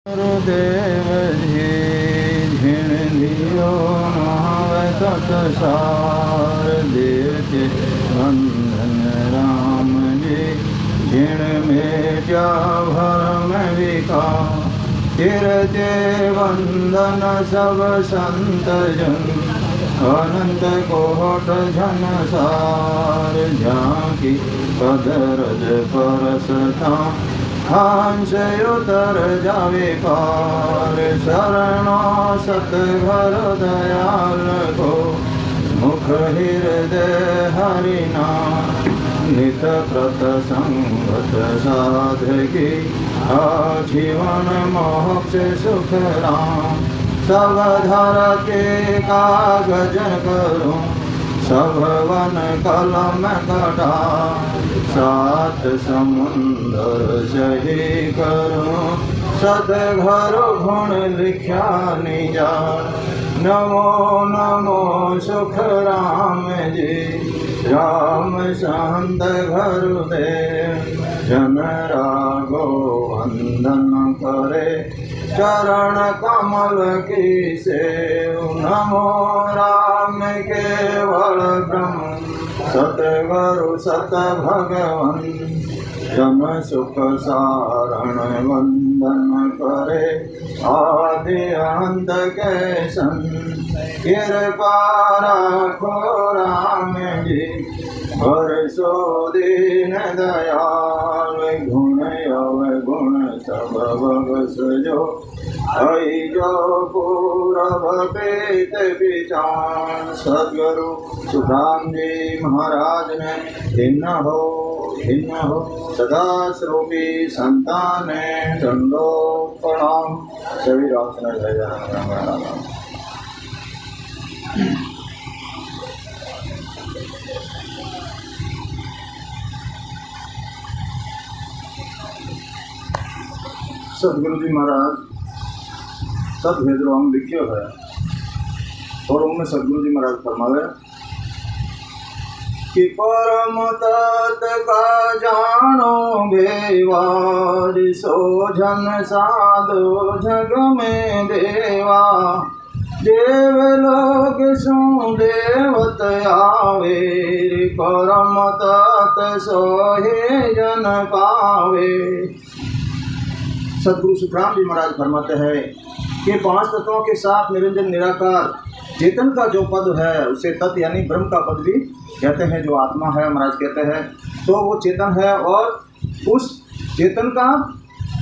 गुरुदेव जी झिण लियो तत्सार देव के बंधन राम जी झिण मेट्या भरम विकार कीर्ति वंदन सब संत जन अनंत कोट जन सार झांकी पदरज परसता हंस उतर जावे पार शरणा सतघर दयाल को मुख हृदय हरिना नित प्रत संगत साधकी आजीवन मोक्ष सुख राम सब धर के कागज करूं सब वन कलम कटा सात समुंदर सही करूं सतघर गुण लिख्या निजा नमो नमो सुख राम जी राम संत घर दे जन रागो वंदन करे चरण कमल की सेव नमो राम केवल ब्रह्म सतगुरु सत भगवन जन सुख सारण वंदन करे आदि अंत के सन कृपा राखो राम जी हर्षो दीन दयाल गुण अवगुण सब बस जो आई जो पूरब पेत विचार सदगुरु सुखराम जी महाराज ने भिन्न हो सदा स्वरूपी संतान दंडो प्रणाम सभी राष्ट्र जय राम। सदगुरु जी महाराज सब भेदरो हम लिखियो है और उनमें सदगुरु जी महाराज फरमावे कि परम तत्व का जानो बेवार सोझन साधो जग में देवा देव लोग सु देवत आवे परम तत्व सोहे जन पावे। सदगुरु सुखराम जी महाराज फरमाते हैं कि पांच तत्वों के साथ निरंजन निराकार चेतन का जो पद है उसे तत्व यानी ब्रह्म का पद भी कहते हैं, जो आत्मा है महाराज कहते हैं। तो वो चेतन है और उस चेतन का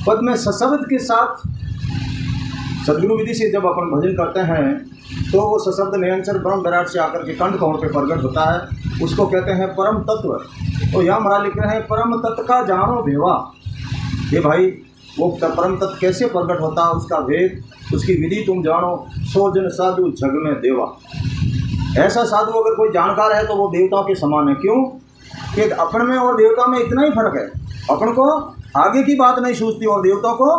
पद में सशब्द के साथ सदगुरु विधि से जब अपन भजन करते हैं तो वो सशब्द निरंतर ब्रह्म विराट से आकर के कंठ कौर पे प्रकट होता है, उसको कहते हैं परम तत्व। तो यहाँ महाराज लिख रहे हैं परम तत्व का जानो भेवा। ये भाई वो परम तत्व कैसे प्रकट होता है, उसका भेद उसकी विधि तुम जानो। सो जन साधु जग में देवा। ऐसा साधु अगर कोई जानकार है तो वो देवताओं के समान है। क्यों कि अपन में और देवता में इतना ही फर्क है, अपन को आगे की बात नहीं सोचती और देवताओं को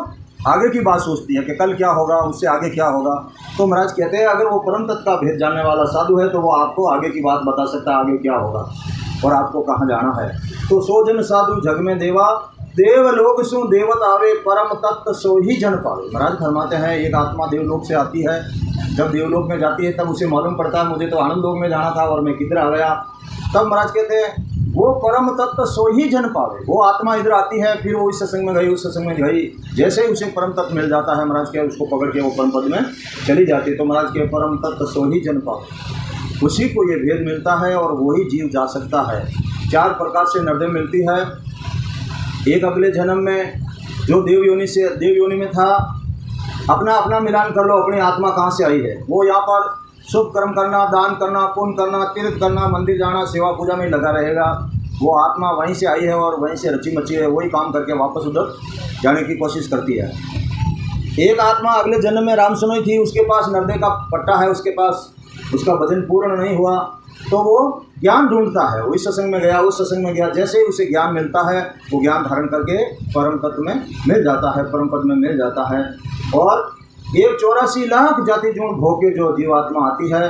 आगे की बात सोचती है कि कल क्या होगा, उससे आगे क्या होगा। तो महाराज कहते हैं अगर वो परम तत्व का भेद जानने वाला साधु है तो वो आपको आगे की बात बता सकता है, आगे क्या होगा और आपको कहाँ जाना है। तो सो जन साधु जग में देवा देव लोग सु देवत आवे परम तत्व सो ही जन पावे। महाराज फरमाते हैं एक आत्मा देवलोक से आती है, जब देवलोक में जाती है तब उसे मालूम पड़ता है मुझे तो आनंद लोक में जाना था और मैं किधर आ गया। तब महाराज कहते हैं वो परम तत्व सो ही जन पावे। वो आत्मा इधर आती है, फिर वो इस सत्संग में गई उस सत्संग में गई, जैसे ही उसे परम तत्व मिल जाता है महाराज के उसको पकड़ के वो परम पद में चली जाती है। तो महाराज के परम तत्व सो ही जन पावे, उसी को ये भेद मिलता है और वही जीव जा सकता है। चार प्रकार से नरदे मिलती है। एक अगले जन्म में जो देव योनि में था, अपना अपना मिलान कर लो अपनी आत्मा कहाँ से आई है। वो यहाँ पर शुभ कर्म करना, दान करना, पुण्य करना, तीर्थ करना, मंदिर जाना, सेवा पूजा में लगा रहेगा। वो आत्मा वहीं से आई है और वहीं से रची मची है, वही काम करके वापस उधर जाने की कोशिश करती है। एक आत्मा अगले जन्म में राम सुनोई थी, उसके पास नर्दे का पट्टा है, उसके पास उसका भजन पूर्ण नहीं हुआ तो वो ज्ञान ढूंढता है। वो इस सत्संग में गया उस सत्संग में गया, जैसे ही उसे ज्ञान मिलता है वो ज्ञान धारण करके परम तत्व में मिल जाता है, परम पद में मिल जाता है। और 84 लाख जाति जुण भोगे जो जीवात्मा आती है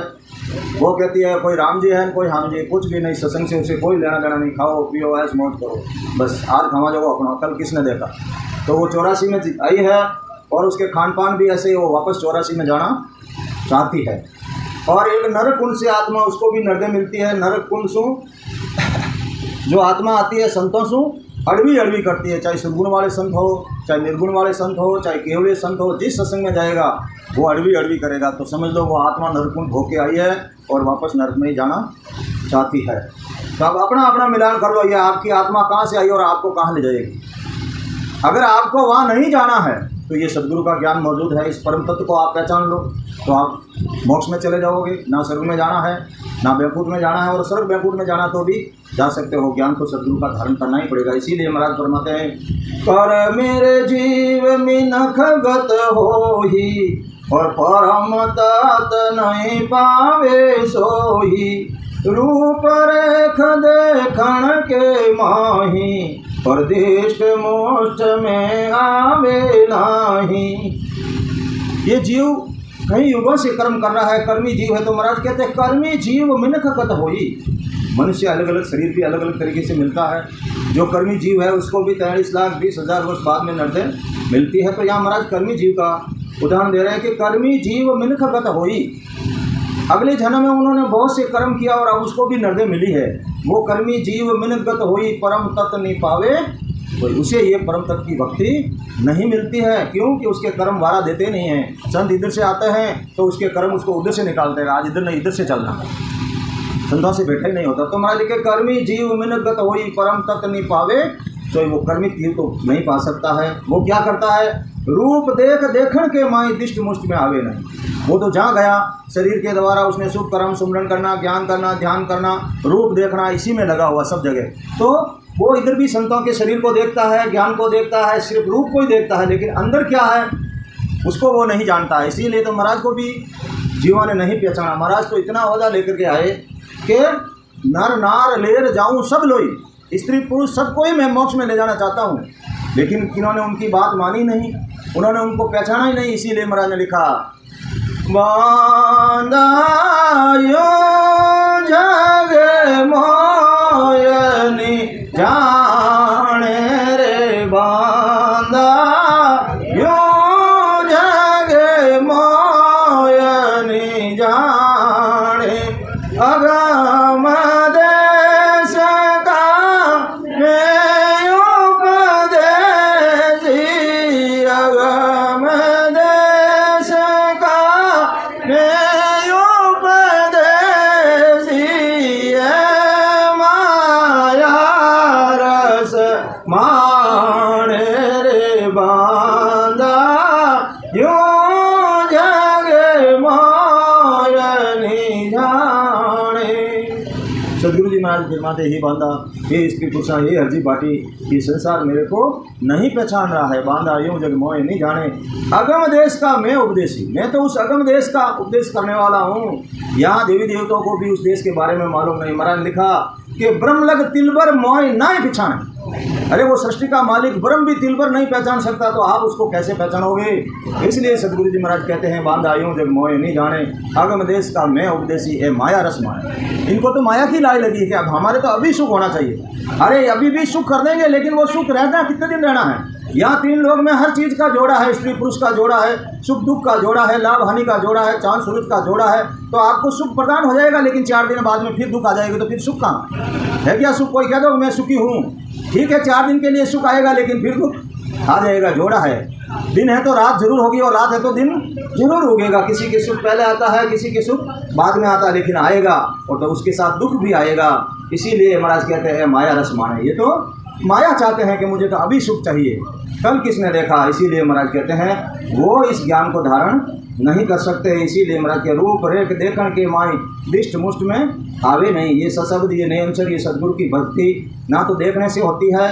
वो कहती है कोई राम जी है कोई हम जी, कुछ भी नहीं, सत्संग से उसे कोई लेना देना नहीं। खाओ पियो ऐश मौज करो, बस आज खमा जाओ अपना, कल किसने देखा। तो वो 84 में आई है और उसके खान पान भी ऐसे, वो वापस 84 में जाना चाहती है। और एक नरक कुंड से आत्मा, उसको भी नरदे मिलती है। नरक कुंड सु जो आत्मा आती है संतों सु अड़वी अड़वी करती है, चाहे सद्गुण वाले संत हो, चाहे निर्गुण वाले संत हो, चाहे केवल संत हो, जिस सत्संग में जाएगा वो अड़वी अड़वी करेगा। तो समझ लो वो आत्मा नरकुंड होके आई है और वापस नरक में ही जाना चाहती है। तो अब अपना अपना मिलान कर लो, ये आपकी आत्मा कहाँ से आई और आपको कहाँ ले जाएगी। अगर आपको वहाँ नहीं जाना है तो ये सदगुरु का ज्ञान मौजूद है, इस परम तत्व को आप पहचान लो तो आप मोक्ष में चले जाओगे। ना स्वर्ग में जाना है ना बैकुंठ में जाना है, और स्वर्ग बैकुंठ में जाना तो भी जा सकते हो, ज्ञान तो सदगुरु का धारण करना ही पड़ेगा। इसीलिए महाराज फरमाते हैं, कर मेरे जीव मिनख गत होही और परम तत नहीं पावे सोही, रूप रेख देखण के माही परदेश मोक्ष में आवे नाही। ये जीव कई युगों से कर्म कर रहा है, कर्मी जीव है। तो महाराज कहते हैं कर्मी जीव मिनख गत होई। मनुष्य अलग अलग शरीर भी अलग अलग तरीके से मिलता है। जो कर्मी जीव है उसको भी 43,20,000 वर्ष बाद में नरदे मिलती है। तो यहाँ महाराज कर्मी जीव का उदाहरण दे रहे हैं कि कर्मी जीव मिनख गत होई। अगले जन्म में उन्होंने बहुत से कर्म किया और अब उसको भी नरदे मिली है। वो कर्मी जीव मिनख गत होई परम तत्व नहीं पावे, तो उसे ये परम तत्व की भक्ति नहीं मिलती है। क्योंकि उसके कर्म वारा देते नहीं हैं। संत इधर से आते हैं तो उसके कर्म उसको उधर से निकालते हैं, आज इधर नहीं इधर से चलना, संतों से बैठा ही नहीं होता। तो महाराज के कर्मी जीव मिनख गत होई परम तत्व नहीं पावे, तो वो कर्मी जीव तो नहीं पा सकता है। वो क्या करता है, रूप देख देखण के माई दिष्ट मुष्ट में आवे नहीं। वो तो जहाँ गया शरीर के द्वारा उसने शुभ कर्म सुमरण करना, ज्ञान करना, ध्यान करना, रूप देखना, इसी में लगा हुआ सब जगह। तो वो इधर भी संतों के शरीर को देखता है, ज्ञान को देखता है, सिर्फ रूप को ही देखता है, लेकिन अंदर क्या है उसको वो नहीं जानता है। इसीलिए तो महाराज को भी जीवा ने नहीं पहचाना। महाराज तो इतना ओहदा लेकर के आए कि नर नार लेर जाऊं सब लोई, स्त्री पुरुष सबको ही मैं मोक्ष में ले जाना चाहता हूँ। लेकिन इन्होंने उनकी बात मानी नहीं, उन्होंने उनको पहचाना ही नहीं। इसीलिए महाराज ने लिखा, बांधा यो जगे मोयनी जाने रे, बांधा यो जगे मोयनी जाने, अगम देश का मैं उपदेशी, अगम देश का मैं उपदेशी, माया रस माने रे, बांधा यो जगे मोयनी जाने। सदगुरु जी महाराज फरमाते, ही बांधा, हे स्त्री पुरुषा, हे हरजी बाटी, ये संसार मेरे को नहीं पहचान रहा है। बांधा यूं जग मोह नहीं जाने, अगम देश का मैं उपदेशी, मैं तो उस अगम देश का उपदेश करने वाला हूँ। यहाँ देवी देवताओं को भी उस देश के बारे में मालूम नहीं। महाराज लिखा कि ब्रह्म लग तिलबर मोह ना पहचाने। अरे वो सृष्टि का मालिक ब्रह्म भी तिलबर नहीं पहचान सकता, तो आप उसको कैसे पहचानोगे। इसलिए सदगुरु जी महाराज कहते हैं, बांधा यूं जग मोह नहीं जाने, अगम देश का मैं उपदेशी, ए माया रस माने। इनको तो माया की लाई लगी है कि अब हमारे तो अभी सुख होना चाहिए। अरे अभी भी सुख कर देंगे, लेकिन वो सुख रहना कितने दिन रहना है। यहाँ 3 लोग में हर चीज़ का जोड़ा है, स्त्री पुरुष का जोड़ा है, सुख दुख का जोड़ा है, लाभ हानि का जोड़ा है, चांद सूरज का जोड़ा है। तो आपको सुख प्रदान हो जाएगा, लेकिन 4 दिन बाद में फिर दुख आ जाएगा। तो फिर सुख कहाँ है? क्या सुख? कोई कह दो मैं सुखी हूँ, ठीक है 4 दिन के लिए सुख आएगा, लेकिन फिर दुख आ जाएगा। जोड़ा है, दिन है तो रात जरूर होगी और रात है तो दिन जरूर उगेगा। किसी के सुख पहले आता है, किसी के सुख बाद में आता है, लेकिन आएगा और तो उसके साथ दुख भी आएगा। इसीलिए महाराज कहते हैं माया रस माने। ये तो माया चाहते हैं कि मुझे तो अभी सुख चाहिए, कल किसने देखा। इसीलिए महाराज कहते हैं वो इस ज्ञान को धारण नहीं कर सकते। इसीलिए महाराज के रूप रेख देखण के माई दिष्ट मुष्ट में आवे नहीं। ये सशब्द, ये नियंचर, ये सदगुरु की भक्ति ना तो देखने से होती है,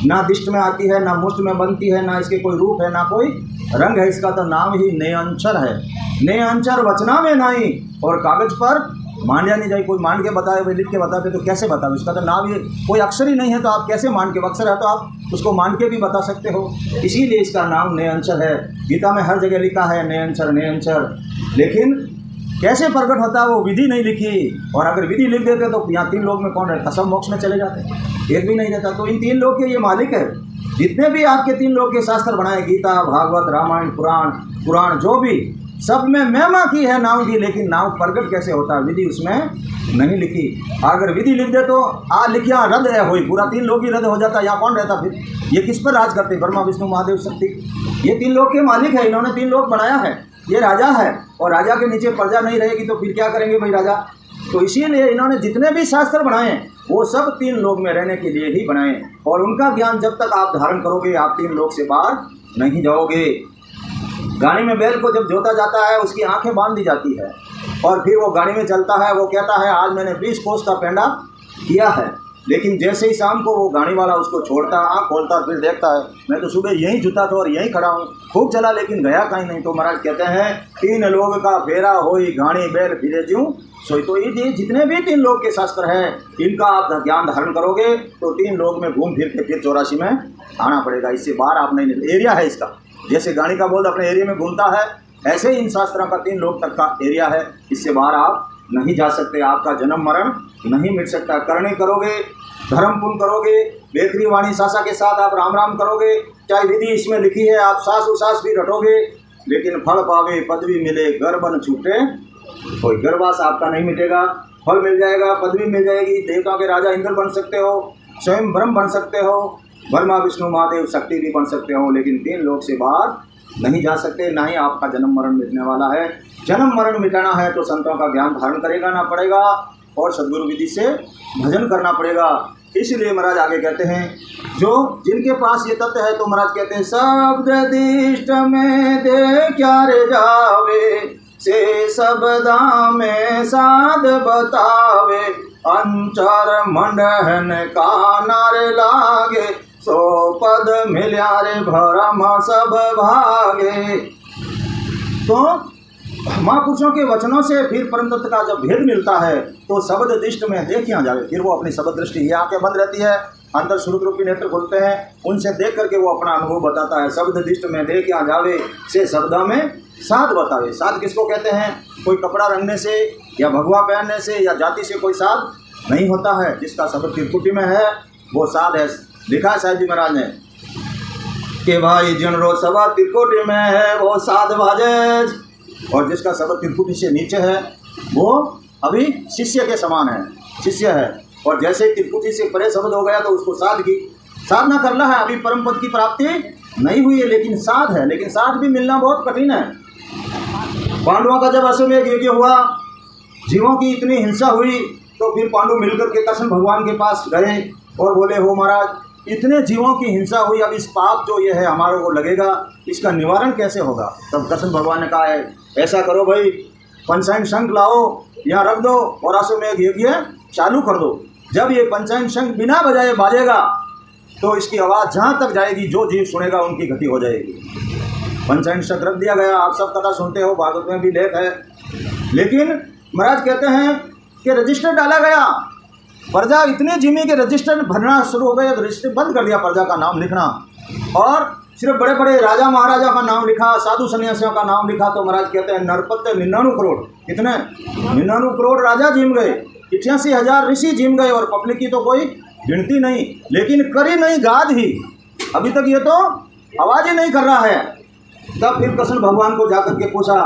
ना दिष्ट में आती है, ना मुष्ट में बनती है, ना इसके कोई रूप है, ना कोई रंग है। इसका तो नाम ही नयंचर है। नयंचर वचना में नहीं और कागज पर मांडिया नहीं जाए। कोई मान के बताए, कोई लिख के बताते तो कैसे बताओ। इसका तो नाम ये कोई अक्षर ही नहीं है, तो आप कैसे मान के, अक्षर है तो आप उसको मान के भी बता सकते हो। इसीलिए इसका नाम नयंचर है। गीता में हर जगह लिखा है नयंचर नयंचर। लेकिन कैसे प्रकट होता है वो विधि नहीं लिखी। और अगर विधि लिख देते तो यहाँ 3 लोक में कौन रहता, सब मोक्ष में चले जाते, एक भी नहीं रहता। तो इन 3 लोक के ये मालिक है। जितने भी आपके 3 लोक के शास्त्र बनाए, गीता, भागवत, रामायण, पुराण जो भी, सब में महिमा की है नाव की, लेकिन नाव प्रकट कैसे होता है विधि उसमें नहीं लिखी। अगर विधि लिख दे तो लिखिया रद्द है हुई, पूरा 3 लोक ही रद्द हो जाता। यहाँ कौन रहता फिर? ये किस पर राज करते? ब्रह्मा विष्णु महादेव शक्ति। ये 3 लोक के मालिक है, इन्होंने 3 लोक बनाया है। ये राजा है और राजा के नीचे प्रजा नहीं रहेगी तो फिर क्या करेंगे भाई राजा? तो इसीलिए इन्होंने जितने भी शास्त्र बनाए वो सब 3 लोक में रहने के लिए ही बनाए। और उनका ज्ञान जब तक आप धारण करोगे आप 3 लोक से बाहर नहीं जाओगे। गाड़ी में बैल को जब जोता जाता है उसकी आंखें बांध दी जाती है और फिर वो गाड़ी में चलता है। वो कहता है आज मैंने 20 कोस का पेंडा किया है, लेकिन जैसे ही शाम को वो गाड़ी वाला उसको छोड़ता, आँख खोलता, फिर देखता है मैं तो सुबह यहीं जुता था और यहीं खड़ा हूँ, खूब चला लेकिन गया कहीं नहीं। तो महाराज कहते हैं 3 लोग का फेरा होई गाड़ी बैल फिरे ज्यूं सोई। तो ये जितने भी 3 लोग के शास्त्र हैं इनका आप ज्ञान धारण करोगे तो 3 लोग में घूम फिर के फिर 84 में आना पड़ेगा। इससे बाहर आप नहीं निकले। एरिया है इसका, जैसे गाड़ी का बोल अपने एरिया में घूमता है, ऐसे इन शास्त्रों का 3 लोग तक का एरिया है। इससे बाहर आप नहीं जा सकते। आपका जन्म मरण नहीं मिट सकता। करने करोगे, धर्म पुण्य करोगे, बेकरी वाणी सासा के साथ आप राम राम करोगे, चाहे विधि इसमें लिखी है आप सास उसास भी रटोगे, लेकिन फल पावे पदवी मिले गर्भन छूटे, कोई गर्भवास आपका नहीं मिटेगा। फल मिल जाएगा, पदवी मिल जाएगी, देवताओं के राजा इंद्र बन सकते हो, स्वयं ब्रह्म बन सकते हो, ब्रह्मा विष्णु महादेव शक्ति भी बन सकते हो, लेकिन 3 लोक से बाहर नहीं जा सकते। ना ही आपका जन्म मरण मिटने वाला है। जन्म मरण मिटाना है तो संतों का ज्ञान धारण करेगा ना पड़ेगा और सद्गुरु विधि से भजन करना पड़ेगा। इसलिए महाराज आगे कहते हैं जो जिनके पास ये तत्व है तो महाराज कहते हैं शब्द दिष्ट में दे क्या रे जावे से शब्दा में साध बतावे अंचर मंडहन का नारे लागे सो पद मिल्या रे भरम सब भागे। तो महापुरुषों के वचनों से फिर परम तत्व का जब भेद मिलता है तो शब्द दृष्टि में देखिया जावे, फिर वो अपनी शब्द दृष्टि ये आंखें बंद रहती है, अंदर श्रुत रूपी नेत्र खुलते हैं, उनसे देख करके वो अपना अनुभव बताता है। शब्द दृष्टि में देखिया जावे से शब्दा में साध बतावे। साध किसको कहते हैं? कोई कपड़ा रंगने से या भगवा पहनने से या जाति से कोई साध नहीं होता है। जिसका शब्द त्रिपुटी में है वो साध है। लिखा है साहिब जी महाराज ने कि भाई जिनरो सवा त्रिकुटी में है वो साध भाजे, और जिसका शब्द त्रिपुटी से नीचे है वो अभी शिष्य के समान है, शिष्य है। और जैसे ही त्रिपुटी से परे शब्द हो गया तो उसको साध की साधना करना है। अभी परम पद की प्राप्ति नहीं हुई है लेकिन साध है, लेकिन साध भी मिलना बहुत कठिन है। पांडवों का जब अश्वमेध यज्ञ हुआ, जीवों की इतनी हिंसा हुई तो फिर पांडु मिलकर के कृष्ण भगवान के पास गए और बोले हो महाराज इतने जीवों की हिंसा हुई, अब इस पाप जो ये है हमारे को लगेगा, इसका निवारण कैसे होगा? तब कृष्ण भगवान ने कहा है ऐसा करो भाई, पंचायन शंख लाओ यहाँ रख दो और अश्वमेध यज्ञ चालू कर दो। जब ये पंचायन शंख बिना बजाए बाजेगा तो इसकी आवाज़ जहाँ तक जाएगी जो जीव सुनेगा उनकी गति हो जाएगी। पंचायन शंख रख दिया गया। आप सब कथा सुनते हो, भागवत में भी लेख है। लेकिन महाराज कहते हैं कि रजिस्टर डाला गया, प्रजा इतनी जिमी के रजिस्टर भरना शुरू हो गया तो रजिस्टर बंद कर दिया प्रजा का नाम लिखना, और सिर्फ बड़े बड़े राजा महाराजा का नाम लिखा, साधु सन्यासियों का नाम लिखा। तो महाराज कहते हैं नरपत्य 99 करोड़, कितने 99 करोड़ राजा जिम गए, 88,000 ऋषि जिम गए और पब्लिक की तो कोई गिनती नहीं। लेकिन करी नहीं गाद ही, अभी तक ये तो आवाज़ ही नहीं कर रहा है। तब फिर कृष्ण भगवान को जाकर के पूछा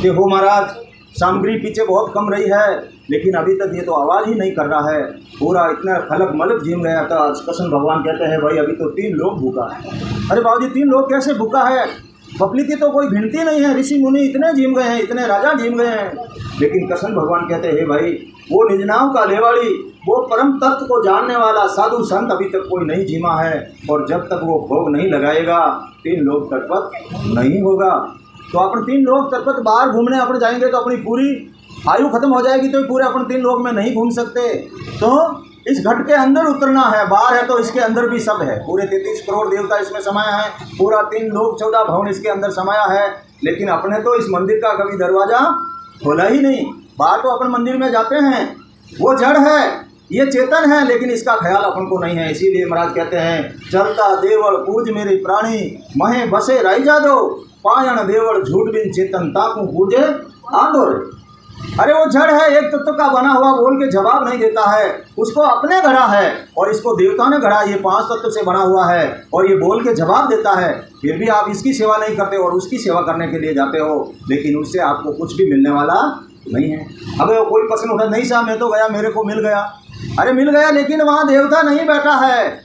कि हो महाराज सामग्री पीछे बहुत कम रही है लेकिन अभी तक ये तो आवाज़ ही नहीं कर रहा है, पूरा इतना खलक मलक जिम गया था। कृष्ण भगवान कहते हैं भाई अभी तो 3 लोग भूखा है। अरे बाबूजी 3 लोग कैसे भूखा है? पब्लिक की तो कोई गिनती नहीं है, ऋषि मुनि इतने जिम गए हैं, इतने राजा जिम गए हैं। लेकिन कृष्ण भगवान कहते हैं भाई वो निजनाव का लेवाड़ी, वो परम तत्व को जानने वाला साधु संत अभी तक कोई नहीं जिमा है, और जब तक वो भोग नहीं लगाएगा 3 लोग तत्पत नहीं होगा। तो अपन 3 लोग तत्पत बाहर घूमने अपन जाएंगे तो अपनी पूरी आयु खत्म हो जाएगी, तो पूरे अपन 3 लोग में नहीं घूम सकते। तो इस घट के अंदर उतरना है, बाहर है तो इसके अंदर भी सब है, पूरे 33 करोड़ देवता इसमें समाया है, पूरा 3 लोक 14 भवन इसके अंदर समाया है। लेकिन अपने तो इस मंदिर का कभी दरवाज़ा खोला ही नहीं। बाहर तो अपन मंदिर में जाते हैं, वो जड़ है, ये चेतन है, लेकिन इसका ख्याल अपन को नहीं है। इसीलिए महाराज कहते हैं चलता देवल पूज मेरे प्राणी, महे बसे राई जा दो, पायण देवल झूठ बिन चेतन ताकू पूजे आंदोलन। अरे वो जड़ है, एक तत्व का बना हुआ, बोल के जवाब नहीं देता है, उसको अपने गढ़ा है और इसको देवता ने गढ़ा, ये 5 तत्व से बना हुआ है और ये बोल के जवाब देता है। फिर भी आप इसकी सेवा नहीं करते और उसकी सेवा करने के लिए जाते हो, लेकिन उससे आपको कुछ भी मिलने वाला नहीं है। अब कोई प्रश्न उठा, नहीं साहब मैं तो गया, मेरे को मिल गया। अरे मिल गया, लेकिन वहाँ देवता नहीं बैठा है,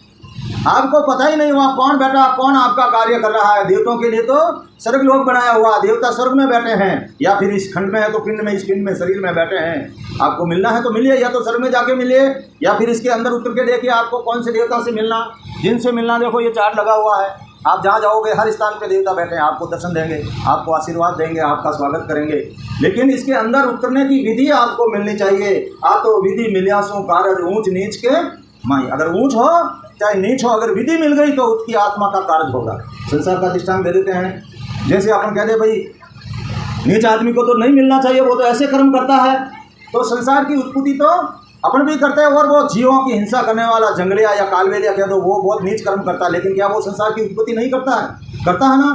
आपको पता ही नहीं वहाँ कौन बैठा, कौन आपका कार्य कर रहा है। देवताओं के लिए तो स्वर्ग लोक बनाया हुआ, देवता स्वर्ग में बैठे हैं, या फिर इस खंड में है तो पिंड में, इस पिंड में शरीर में बैठे हैं। आपको मिलना है तो मिलिए, या तो स्वर्ग में जाके मिलिए, या फिर इसके अंदर उतर के देखिए आपको कौन से देवता से मिलना, जिनसे मिलना। देखो ये चार्ट लगा हुआ है, आप जहाँ जाओगे हर स्थान पे देवता बैठे हैं, आपको दर्शन देंगे, आपको आशीर्वाद देंगे, आपका स्वागत करेंगे। लेकिन इसके अंदर उतरने की विधि आपको मिलनी चाहिए। आ तो विधि मिलियासों कारज ऊंच नीच के माई, अगर ऊंच हो चाहे नीच हो, अगर विधि मिल गई तो उसकी आत्मा का कार्य होगा। संसार का दृष्टांत दे देते हैं, जैसे अपन कहते भाई नीच आदमी को तो नहीं मिलना चाहिए, वो तो ऐसे कर्म करता है, तो संसार की उत्पत्ति तो अपन भी करते हैं, और वो जीवों की हिंसा करने वाला जंगलिया या कालवेलिया कह दो, वो बहुत नीच कर्म करता है, लेकिन क्या वो संसार की उत्पत्ति नहीं करता है? करता है ना।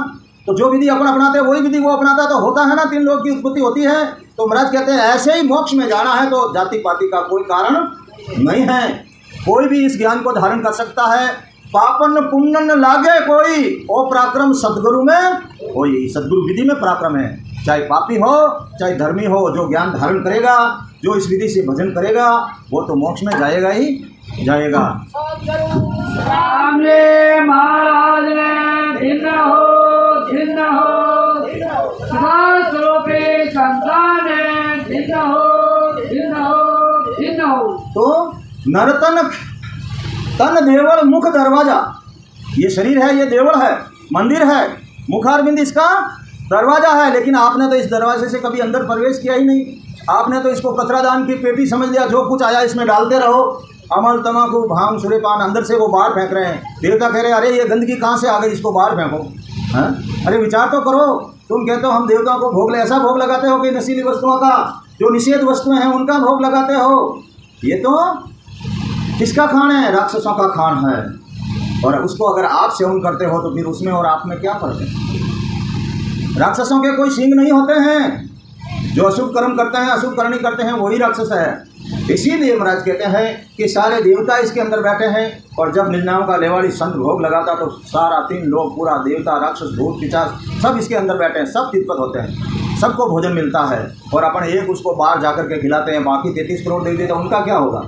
तो जो विधि अपन अपनाते हैं वही विधि वो अपनाता है, तो होता है ना, 3 लोग की उत्पत्ति होती है। तो महाराज कहते हैं ऐसे ही मोक्ष में जाना है तो जाति पाति का कोई कारण नहीं है, कोई भी इस ज्ञान को धारण कर सकता है। पापन पुण्य न लागे कोई, ओ पराक्रम सदगुरु में कोई, सदगुरु विधि में पराक्रम है। चाहे पापी हो चाहे धर्मी हो, जो ज्ञान धारण करेगा, जो इस विधि से भजन करेगा, वो तो मोक्ष में जाएगा ही जाएगा। महाराज तो नरतन तन देवल मुख दरवाजा, ये शरीर है, ये देवल है, मंदिर है, मुखारबिंद इसका दरवाजा है। लेकिन आपने तो इस दरवाजे से कभी अंदर प्रवेश किया ही नहीं, आपने तो इसको कचरादान की पेटी समझ लिया, जो कुछ आया इसमें डालते रहो, अमल तमाकू भांग सुरेपान, अंदर से वो बाहर फेंक रहे हैं। देवता कह रहे हैं अरे ये गंदगी कहाँ से आ गई, इसको बाहर फेंको। हैं? अरे विचार तो करो, तुम कहते हो हम देवताओं को भोग ले, ऐसा भोग लगाते हो कि नशीली वस्तुओं का, जो निषेध वस्तुएं हैं उनका भोग लगाते हो। ये तो किसका खान है? राक्षसों का खान है। और उसको अगर आप सेवन करते हो तो फिर उसमें और आप में क्या फर्क है? राक्षसों के कोई सींग नहीं होते हैं, जो अशुभ कर्म करते हैं, अशुभ करनी करते हैं, वही राक्षस है। इसीलिए महाराज कहते हैं कि सारे देवता इसके अंदर बैठे हैं, और जब निजनाम का लेवाड़ी संत भोग लगाता तो सारा 3 लोग, पूरा देवता राक्षस भूत पिशाच सब इसके अंदर बैठे हैं, सब तितपत होते हैं, सबको भोजन मिलता है। और अपन एक उसको बाहर जाकर के खिलाते हैं, बाकी 33 करोड़ दे देते, उनका क्या होगा?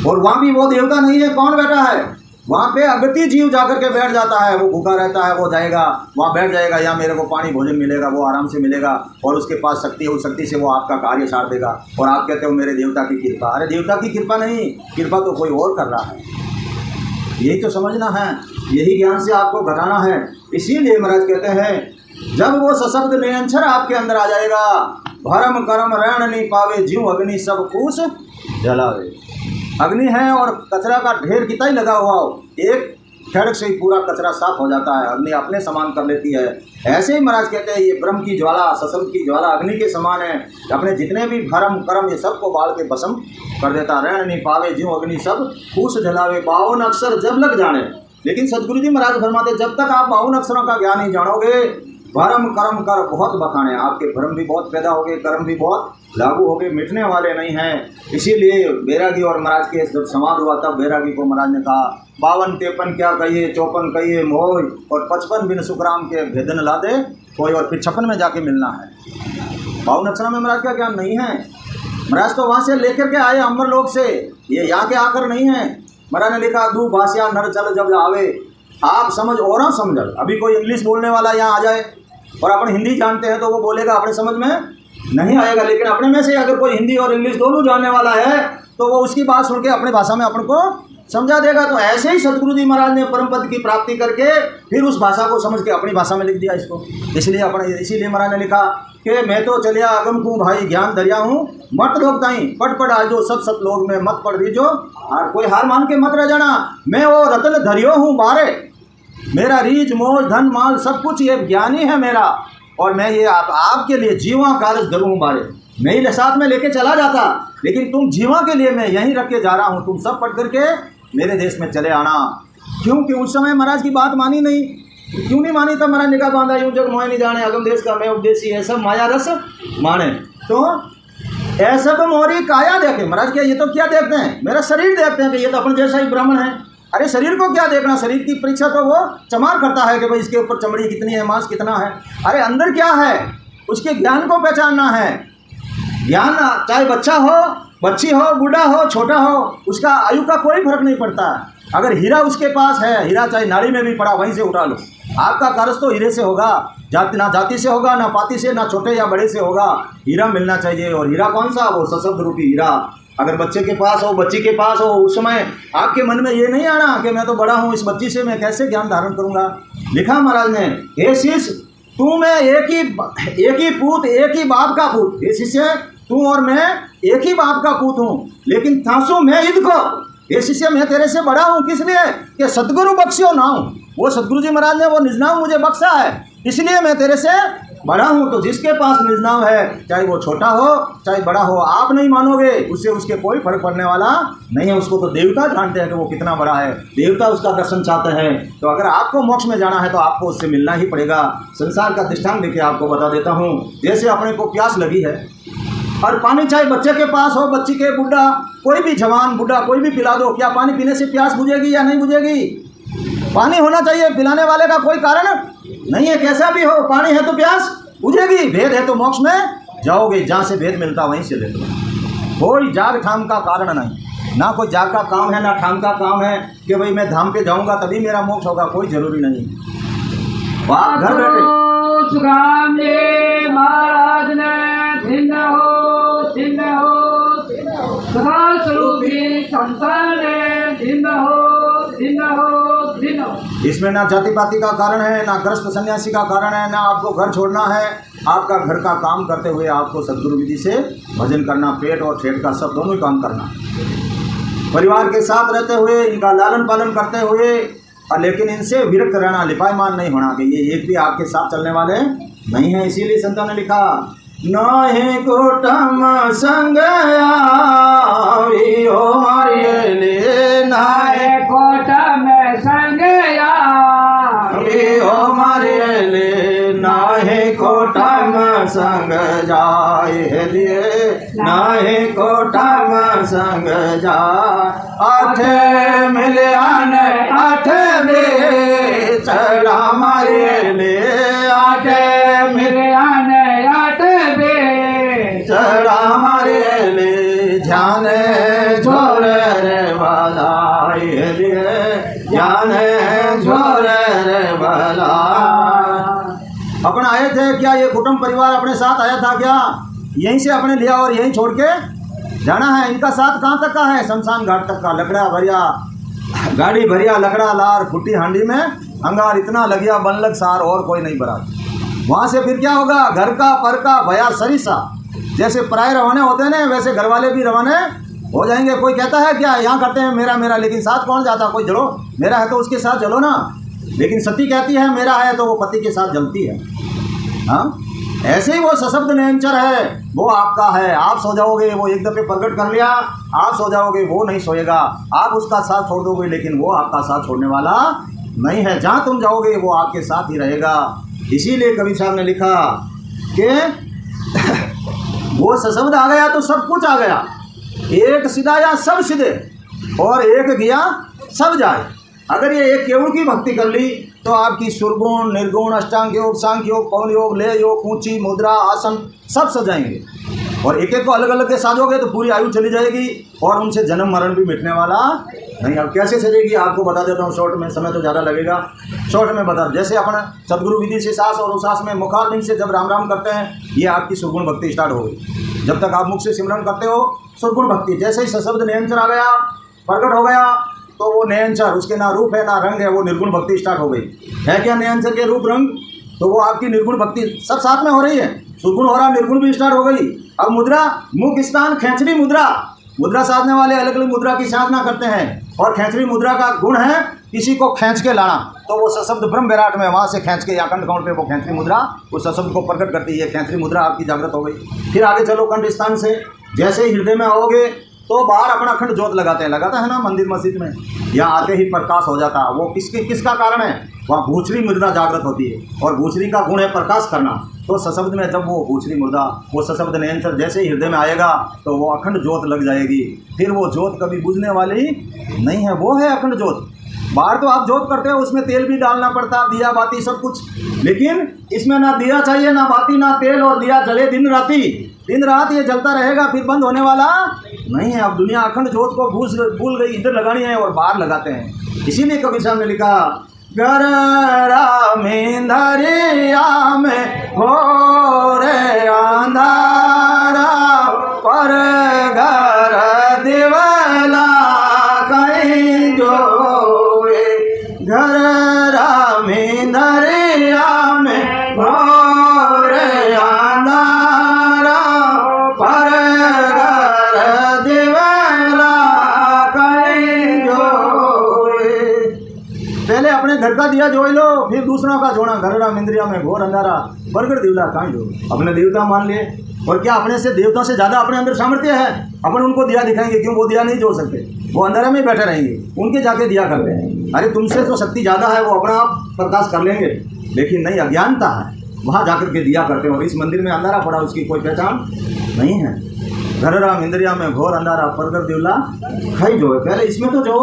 और वहाँ भी वो देवता नहीं है, कौन बैठा है वहाँ पे? अगति जीव जाकर के बैठ जाता है, वो भूखा रहता है, वो जाएगा वहाँ बैठ जाएगा, या मेरे को पानी भोजन मिलेगा, वो आराम से मिलेगा, और उसके पास शक्ति है, उस शक्ति से वो आपका कार्य सार देगा। और आप कहते हो मेरे देवता की कृपा। अरे देवता की कृपा नहीं, कृपा तो कोई और कर रहा है। यही तो समझना है, यही ज्ञान से आपको घटाना है। इसीलिए महाराज कहते हैं जब वो सशब्द निरंतर आपके अंदर आ जाएगा, भरम कर्म रण नहीं पावे, जीव अग्नि सब कुछ जलावे। अग्नि है और कचरा का ढेर कितना ही लगा हुआ हो, एक खड़क से ही पूरा कचरा साफ हो जाता है, अग्नि अपने समान कर लेती है। ऐसे ही महाराज कहते हैं ये ब्रह्म की ज्वाला, सशब्द की ज्वाला अग्नि के समान है, अपने जितने भी भरम कर्म ये सबको बाल के भस्म कर देता। रण नहीं पावे जीव अग्नि सब कुछ जलावे, 52 अक्षर जब लग जाने। लेकिन सदगुरु जी महाराज फरमाते जब तक आप 52 अक्षरों का ज्ञान नहीं जानोगे, भरम कर्म कर बहुत बखाने, आपके भरम भी बहुत पैदा हो गए, कर्म भी बहुत लागू हो गए, मिटने वाले नहीं हैं। इसीलिए बैरागी और महाराज के जब संवाद हुआ तब बैरागी को महाराज ने कहा 52-53 क्या कहिए, 54 कहिए मोह, और 55 बिन सुखराम के भेदन ला दे कोई, और फिर 56 में जाके मिलना है। 52 अक्षरों में महाराज का ज्ञान नहीं है। महाराज तो वहाँ से लेकर के आए अमर लोक से, ये यहाँ के आकर नहीं है। महाराज ने लिखा दू भाषा नर चल जब आवे, आप समझ और समझ। अभी कोई इंग्लिश बोलने वाला यहाँ आ जाए और अपन हिंदी जानते हैं तो वो बोलेगा, अपने समझ में नहीं आएगा। लेकिन अपने में से अगर कोई हिंदी और इंग्लिश दोनों जानने वाला है तो वो उसकी बात सुन के अपने भाषा में अपन को समझा देगा। तो ऐसे ही सतगुरु जी महाराज ने परम पद की प्राप्ति करके फिर उस भाषा को समझ के अपनी भाषा में लिख दिया इसको। इसीलिए महाराज ने लिखा कि मैं तो चलिया अगम को भाई ज्ञान दरिया हूँ, मत लोग ताई पट पट आजो सब सत लोग में मत पड़ दीजो, और कोई हार मान के मत रह जाना। मैं वो रतन धरियो हूँ बारे, मेरा रीज मोल धन माल सब कुछ ये ज्ञानी है मेरा, और मैं ये आपके लिए जीवा कारज धरू हूँ बारे। मैं ही साथ में लेके चला जाता, लेकिन तुम जीवा के लिए मैं यहीं रख के जा रहा हूँ, तुम सब पढ़ करके मेरे देश में चले आना। क्योंकि उस समय महाराज की बात मानी नहीं, क्यों नहीं मानी? तो महाराज निगाह बांधा यूं जग मोह नहीं जाने, अगम देश का मैं उपदेशी है, सब माया रस माने। तो ऐसा तो मोरी काया देखे महाराज, क्या ये तो क्या देखते हैं? मेरा शरीर देखते हैं कि ये तो अपन जैसा ही ब्राह्मण है। अरे शरीर को क्या देखना, शरीर की परीक्षा तो वो चमार करता है कि भाई इसके ऊपर चमड़ी कितनी है, मांस कितना है। अरे अंदर क्या है, उसके ज्ञान को पहचानना है। ज्ञान चाहे बच्चा हो, बच्ची हो, बूढ़ा हो, छोटा हो, उसका आयु का कोई फर्क नहीं पड़ता। अगर हीरा उसके पास है, हीरा चाहे नाड़ी में भी पड़ा वहीं से उठा लो, आपका कार्य तो हीरे से होगा। ना जाति से होगा, ना पाति से, ना छोटे या बड़े से होगा। हीरा मिलना चाहिए। और हीरा कौन सा? वो सशब्द रूपी हीरा। अगर बच्चे के पास हो, बच्ची के पास हो, उस समय आपके मन में ये नहीं आना कि मैं तो बड़ा हूँ, इस बच्ची से मैं कैसे ज्ञान धारण करूँगा। लिखा महाराज ने, हे शिष्य तू मैं एक ही पूत, एक ही बाप का पूत। हे शिष्य तू और मैं एक ही बाप का पूत हूँ, लेकिन थांसू मैं ईद को। हे शिष्य मैं तेरे से बड़ा हूँ, किस लिए? कि सदगुरु बख्शियो नाम। वो सदगुरु जी महाराज ने वो निजनाम मुझे बख्शा है, इसलिए मैं तेरे से बड़ा हूँ। तो जिसके पास निजनाम है, चाहे वो छोटा हो चाहे बड़ा हो, आप नहीं मानोगे, उससे उसके कोई फर्क पड़ने वाला नहीं है। उसको तो देवता जानते हैं कि वो कितना बड़ा है, देवता उसका दर्शन चाहते हैं। तो अगर आपको मोक्ष में जाना है तो आपको उससे मिलना ही पड़ेगा। संसार का दृष्टांत देके आपको बता देता हूँ। जैसे अपने को प्यास लगी है और पानी चाहे बच्चे के पास हो, बच्ची के, बुढ़ा, कोई भी जवान बूढ़ा कोई भी पिला दो, क्या पानी पीने से प्यास बुझेगी या नहीं बुझेगी? पानी होना चाहिए, पिलाने वाले का कोई कारण नहीं है। कैसा भी हो, पानी है तो प्यास बुझेगी। भेद है तो मोक्ष में जाओगे, जहाँ से भेद मिलता वहीं से ले लो। कोई जाग ठाम का कारण नहीं, ना कोई जाग का काम है, ना ठाम का काम है कि भाई मैं धाम पे जाऊंगा तभी मेरा मोक्ष होगा, कोई जरूरी नहीं। वाह, घर बैठे सुखराम जी महाराज ने धिन्न हो सदा स्वरूपी संसार ने धिन्न हो। इसमें ना जाति पाति का कारण है, ना ग्रस्त सन्यासी का कारण है, ना आपको घर छोड़ना है। आपका घर का काम करते हुए आपको सद्गुरु विधि से भजन करना, पेट और ठेठ का सब दोनों ही काम करना, परिवार के साथ रहते हुए, इनका लालन पालन करते हुए, और लेकिन इनसे विरक्त रहना, लिपायमान नहीं होना कि ये एक भी आपके साथ चलने वाले नहीं है। इसीलिए संतों ने लिखा, नाहे कुटुम संग आवी हो मारे ले, नाहे कुटुम संग आवी हो मारे ले, नाहे कुटुम संग जाए लिए, नाहे कुटुम संग जाए। आठ मिलियन आठ बे चढ़ा मारे ले, आठ मिलियन आठ बे चढ़ा मारे ले, ध्यान झोर रे वाला लिए, ध्यान झोर रे वाला। अपन आए थे क्या, ये कुटुंब परिवार अपने साथ आया था क्या? यहीं से अपने लिया और यहीं छोड़ के जाना है। इनका साथ कहाँ तक का है? शमशान घाट तक का। लकड़ा भरिया गाड़ी भरिया, लकड़ा लार फुट्टी हांडी में अंगार इतना लगिया, बनलग सार और कोई नहीं बरा। वहाँ से फिर क्या होगा? घर का पर का भया सरिसा। जैसे पराये रवाने होते हैं ना, वैसे घर वाले भी रवाने हो जाएंगे। कोई कहता है क्या, यहाँ करते हैं मेरा मेरा, लेकिन साथ कौन जाता? कोई चलो मेरा है तो उसके साथ चलो ना। लेकिन सती कहती है मेरा है तो वो पति के साथ जलती है। हाँ, ऐसे ही वो सशब्द निरंतर है, वो आपका है। आप सो जाओगे, वो एक दफे प्रकट कर लिया, आप सो जाओगे, वो नहीं सोएगा। आप उसका साथ छोड़ दोगे, लेकिन वो आपका साथ छोड़ने वाला नहीं है। जहाँ तुम जाओगे वो आपके साथ ही रहेगा। इसीलिए कवि साहब ने लिखा कि वो सशब्द आ गया तो सब कुछ आ गया। एक सिधाया सब सीधे, और एक गया सब जाए। अगर ये एक केवल की भक्ति कर ली तो आपकी सुरगुण, निर्गुण, अष्टांग योग, सांख्य योग, पवन योग, लय योग, ऊंची मुद्रा, आसन सब सजाएंगे। और एक एक को अलग अलग के साजोगे तो पूरी आयु चली जाएगी और उनसे जन्म मरण भी मिटने वाला नहीं। अब कैसे सजेगी आपको बता देता हूँ शॉर्ट में, समय तो ज़्यादा लगेगा, शॉर्ट में बता। जैसे अपना सदगुरु विधि से सांस और उसास में मुखारबिंद से जब राम राम करते हैं, ये आपकी सुरगुण भक्ति स्टार्ट हो गई। जब तक आप मुख से सिमरन करते हो सुरगुण भक्ति। जैसे ही सशब्द निरंतर आ गया, प्रकट हो गया, तो वो नयनचर, उसके ना रूप है ना रंग है, वो निर्गुण भक्ति स्टार्ट हो गई है। क्या नयनचर के रूप रंग? तो वो आपकी निर्गुण भक्ति सब साथ में हो रही है। सुरगुण हो रहा, निर्गुण भी स्टार्ट हो गई। अब मुद्रा, मुख स्थान खेचरी मुद्रा। मुद्रा साधने वाले अलग अलग मुद्रा की साधना करते हैं, और खेचरी मुद्रा का गुण है किसी को खींच के लाना। तो वो सशब्द ब्रह्म विराट में वहाँ से खींच के, या कंठ काउंट पे वो खेचरी मुद्रा उस सशब्द को प्रकट करती है। खेचरी मुद्रा आपकी जागृत हो गई। फिर आगे चलो कंठ स्थान से, जैसे ही हृदय में आओगे तो बाहर अपना अखंड ज्योत लगाते हैं, लगाता है ना मंदिर मस्जिद में, यहाँ आते ही प्रकाश हो जाता है। वो किसका कारण है? वहाँ भूचरी मृदा जागृत होती है, और भूचरी का गुण है प्रकाश करना। तो सशब्द में जब वो भूचरी मुर्दा, वो सशब्द निरंतर जैसे ही हृदय में आएगा तो वो अखंड ज्योत लग जाएगी। फिर वो ज्योत कभी बुझने वाली नहीं है, वो है अखंड ज्योत। बाहर तो आप ज्योत करते हो, उसमें तेल भी डालना पड़ता है, दिया बाती सब कुछ, लेकिन इसमें ना दिया चाहिए, ना बाती, ना तेल, और दिया जले दिन रात ये जलता रहेगा, फिर बंद होने वाला नहीं है। अब दुनिया अखंड ज्योत को भूल गई, इधर लगानी है और बाहर लगाते हैं। इसीलिए कबीर साहब ने लिखा, घर रामेंद्रिया में हो रे अंधारा, पर घर दिवला कहीं जो, घर रामेंद्रिया में हो रे अंधारा, पर घर दिवला कहीं जो। पहले अपने घर का दिया जोड़ लो, फिर दूसरों का जोड़ा। घर राम इंद्रिया में घोर अंधारा, बरगड़ दिवला कहाँ जो। अपने देवता मान लिए, और क्या अपने से देवता से ज़्यादा अपने अंदर सामर्थ्य है? अपन उनको दिया दिखाएंगे, क्यों? वो दिया नहीं जोड़ सकते, वो अंधेरे में बैठे रहेंगे, उनके जाके दिया करते हैं। अरे तुमसे तो शक्ति ज़्यादा है, वो अपना आप प्रकाश कर लेंगे, लेकिन नहीं, अज्ञानता है, वहाँ जाकर के दिया करते हैं। और इस मंदिर में अंधारा पड़ा, उसकी कोई पहचान नहीं है। घर राम इंद्रिया में घोर अंधारा, बरगड़ दिवला खाई जो है। पहले इसमें तो जो,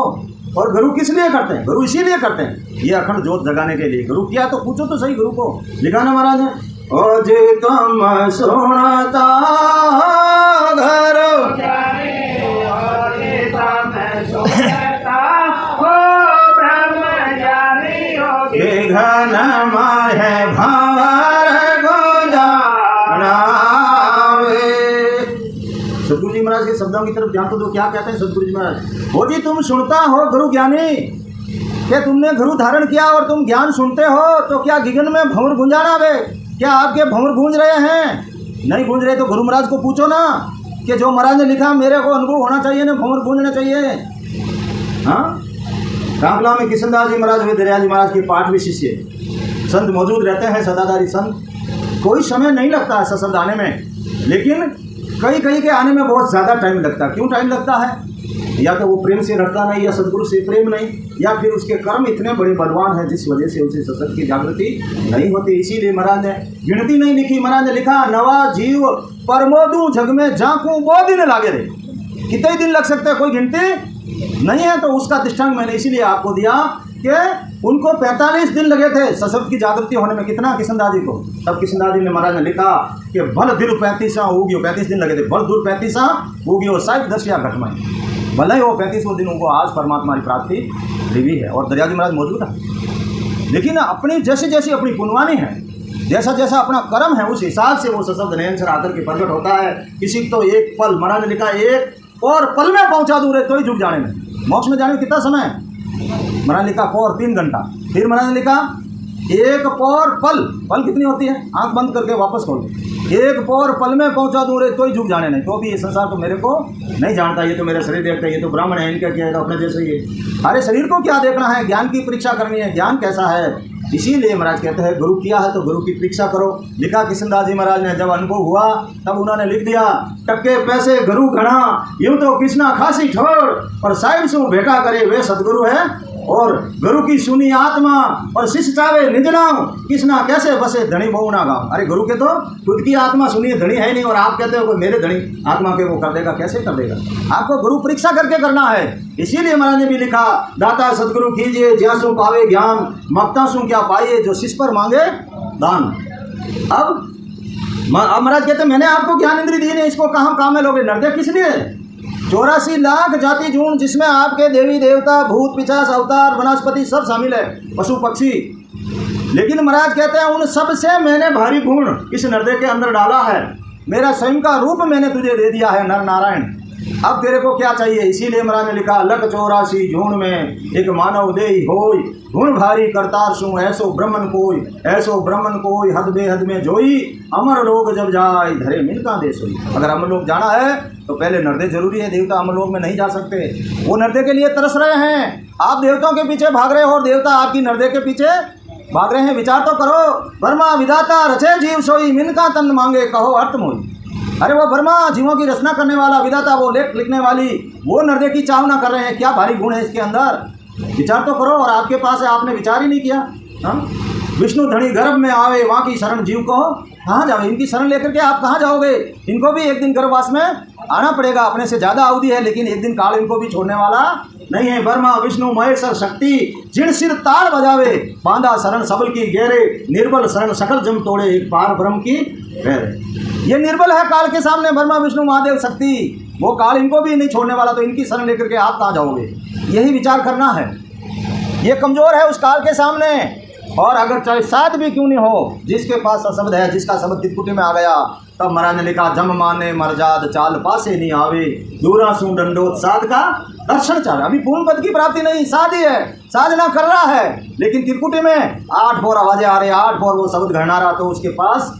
और गुरु किस लिए करते हैं? गुरु इसीलिए करते हैं, ये अखंड ज्योत जगाने के लिए। गुरु क्या, तो पूछो तो सही गुरु को। लिखा ना महाराज ने, ओ जे तुम सुनता घर घन माहे भावर गुंजावे। सदगुरु जी महाराज के शब्दों की तरफ ध्यान तो दो, क्या कहते हैं सदगुरु जी महाराज? हो जी तुम सुनता हो गुरु ज्ञानी, क्या तुमने गुरु धारण किया और तुम ज्ञान सुनते हो, तो क्या गिगन में भंवर गुंजाना वे? क्या आपके भंवर गूंज रहे हैं? नहीं गूंज रहे तो गुरु महाराज को पूछो ना, कि जो महाराज ने लिखा मेरे को अनुभव होना चाहिए ना, भंवर गूंजना चाहिए। हाँ, कांकला में किशनदास जी महाराज हुए, दरिया जी महाराज के पाठ भी शिष्य संत मौजूद रहते हैं, सदाधारी संत। कोई समय नहीं लगता है सत्संग आने में, लेकिन कई के आने में बहुत ज़्यादा टाइम लगता है। क्यों टाइम लगता है? या तो वो प्रेम से रखता नहीं, या सदगुरु से प्रेम नहीं, या फिर उसके कर्म इतने बड़े बलवान हैं जिस वजह से उसे सत्संग की जागृति नहीं होती। इसीलिए महाराज ने गिनती नहीं लिखी। महाराज ने लिखा, नवा जीव परमोदू जग में जाकू वो दिन लागे रे। कितने दिन लग सकते हैं, कोई गिनती नहीं है। तो उसका दृष्टांत मैंने इसीलिए आपको दिया कि उनको 45 दिन लगे थे सशब्द की जागृति होने में। कितना? किशनदास जी को। तब किशनदास जी ने महाराज ने लिखा कि भल दूर 35 होगी, 35 दिन लगे थे, भल दूर 35 होगी, और साहिब 10 या घटमाई, भले ही वो 35वें दिन उनको आज परमात्मा की प्राप्ति हुई है। और दरिया जी महाराज मौजूद है, लेकिन अपनी जैसी जैसी अपनी पुनवानी है, जैसा जैसा अपना कर्म है, उस हिसाब से वो सशब्द निरंतर आकर के प्रकट होता है। किसी तो एक पल, महाराज ने लिखा, एक और पल में पहुंचा दूँ रे तो ही झुक जाने में। मोक्ष में जाने में कितना समय? महाराज ने लिखा पौर 3 घंटा। फिर महाराज ने लिखा एक पौर पल, पल कितनी होती है? आंख बंद करके वापस खोलो, एक पौर पल में पहुंचा दूँ रे तो ही झुक जाने नहीं। तो भी ये संसार तो मेरे को नहीं जानता, ये तो मेरा शरीर देखता है, ये तो ब्राह्मण है, इनका क्या है, अपने जैसे ही। अरे शरीर को क्या देखना है? ज्ञान की परीक्षा करनी है, ज्ञान कैसा है। इसीलिए महाराज कहते हैं गुरु किया है तो गुरु की परीक्षा करो। लिखा किशनदास जी महाराज ने, जब अनुभव हुआ तब उन्होंने लिख दिया, टक्के पैसे गुरु घना, यूं तो किसना खासी ठोर, और साहिब से भेटा करे वे सदगुरु है। और गुरु की सुनी आत्मा, और शिष्य चावे निज नाम, किसना कैसे बसे धनी बहु ना गाँव। अरे गुरु के तो खुद की आत्मा सुनी, धनी है नहीं, और आप कहते हो कि मेरे धनी आत्मा के वो कर देगा, कैसे कर देगा? आपको गुरु परीक्षा करके करना है। इसीलिए महाराज ने भी लिखा, दाता सदगुरु कीजिए, ज्यासु पावे ज्ञान, मक्ता सु क्या पाइए, जो शिष्य पर मांगे दान। अब महाराज कहते मैंने आपको ज्ञान इंद्री दी नहीं, इसको कहाँ काम में लोगे? नरदे किस लिए? 84 लाख जाति जून, जिसमें आपके देवी देवता, भूत पिशाच, अवतार, वनस्पति सब शामिल है, पशु पक्षी। लेकिन महाराज कहते हैं उन सब से मैंने भारी गुण इस नरदे के अंदर डाला है, मेरा स्वयं का रूप मैंने तुझे दे दिया है, नर नारायण। अब तेरे को क्या चाहिए? इसीलिए महाराज ने लिखा, लख 84 जून में एक मानव देही होई, गुण भारी करतार सु ऐसो ब्रह्मन कोई, ऐसो ब्रह्मन कोई, हद बेहद में जोई, अमर लोग जब जाए धरे मिलका देश हुई। अगर अमर लोग जाना है तो पहले नरदे जरूरी है, देवता अमर लोग में नहीं जा सकते। वो नरदे के लिए तरस रहे हैं, आप देवताओं के पीछे भाग रहे हो और देवता आपकी नरदे के पीछे भाग रहे हैं। विचार तो करो, वर्मा विधाता रचे जीव सोई, मिनका तन मांगे कहो अर्थ मोई। अरे वो ब्रह्मा जीवों की रचना करने वाला विधाता, वो लेख लिखने वाली, वो नृत्य की चाहना कर रहे हैं। क्या भारी गुण है इसके अंदर, विचार तो करो। और आपके पास है, आपने विचार ही नहीं किया। हाँ, विष्णु धनी गर्भ में आवे, वहाँ की शरण जीव को कहाँ जाओगे? इनकी शरण लेकर के आप कहाँ जाओगे? इनको भी एक दिन गर्भवास में आना पड़ेगा। अपने से ज़्यादा अवधि है, लेकिन एक दिन काल इनको भी छोड़ने वाला नहीं है। ब्रह्मा विष्णु महेश्वर शक्ति जिन सिर ताल बजावे, बांधा शरण सबल की घेरे, निर्बल शरण सकल जम तोड़े, एक पार ब्रह्म की घेरे। ये निर्बल है काल के सामने, ब्रह्मा विष्णु महादेव शक्ति, वो काल इनको भी नहीं छोड़ने वाला, तो इनकी शरण लेकर के आप कहाँ जाओगे? यही विचार करना है। ये कमज़ोर है उस काल के सामने। और अगर चाहे साध भी क्यों नहीं हो, जिसके पास शब्द है, जिसका शब्द तिरकुटी में आ गया, तब महाराज ने लिखा, जम माने मरजाद चाल पासे नहीं आवे, दूरा सु दंडोत साध का दर्शन चाहे। अभी पूर्ण पद की प्राप्ति नहीं, साध ही है, साधना कर रहा है, लेकिन तिरकुटी में 8 फोर आवाजें आ रही, 8 फोर वो शब्द घड़ना रहा, तो उसके पास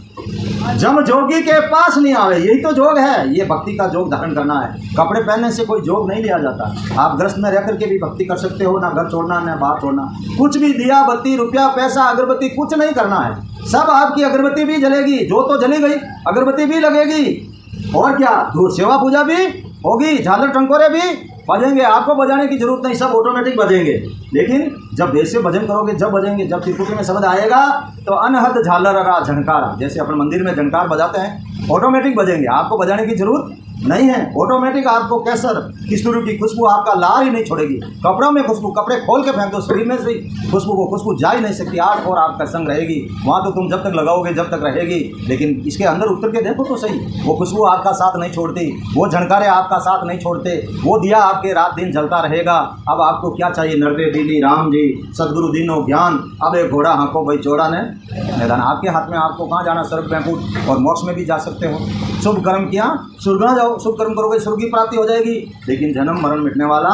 जम जोगी के पास नहीं आवे। यही तो जोग है, ये भक्ति का जोग धारण करना है। कपड़े पहनने से कोई जोग नहीं लिया जाता। आप ग्रस्त में रह करके भी भक्ति कर सकते हो, ना घर छोड़ना ना बाहर छोड़ना, कुछ भी दिया बत्ती रुपया पैसा अगरबत्ती कुछ नहीं करना है। सब आपकी अगरबत्ती भी जलेगी, जो तो जली गई, अगरबत्ती भी लगेगी, और क्या धूप सेवा पूजा भी होगी, झालर टंकोरे भी बजेंगे। आपको बजाने की जरूरत नहीं, सब ऑटोमेटिक बजेंगे। लेकिन जब देश से भजन करोगे, जब बजेंगे, जब त्रिपुटी में शब्द आएगा तो अनहद झालर झनकार, जैसे अपन मंदिर में झनकार बजाते हैं, ऑटोमेटिक बजेंगे। आपको बजाने की जरूरत नहीं है, ऑटोमेटिक आपको केसर किस्तूरी की खुशबू आपका लार ही नहीं छोड़ेगी। कपड़ों में खुशबू, कपड़े खोल के फेंक दो, शरीर में से खुशबू, वो खुशबू जा ही नहीं सकती। 8 और आपका संग रहेगी वहाँ, तो तुम जब तक लगाओगे जब तक रहेगी। लेकिन इसके अंदर उतर के देखो तो सही, वो खुशबू आपका साथ नहीं छोड़ती, वो झनकारे आपका साथ नहीं छोड़ते, वो दिया आपके रात दिन जलता रहेगा। अब आपको क्या चाहिए? नरदे दीदी राम जी सदगुरु दीनो ज्ञान, अब एक घोड़ा हाँको भाई चौड़ा ने मैदान आपके हाथ में। आपको कहाँ जाना? स्वर्ग बैकुंठ और मोक्ष में भी जा सकते हो। शुभ कर्म किया स्वर्ग जाओ, शुभ कर्म करोगे स्वर्ग की प्राप्ति हो जाएगी, लेकिन जन्म मरण मिटने वाला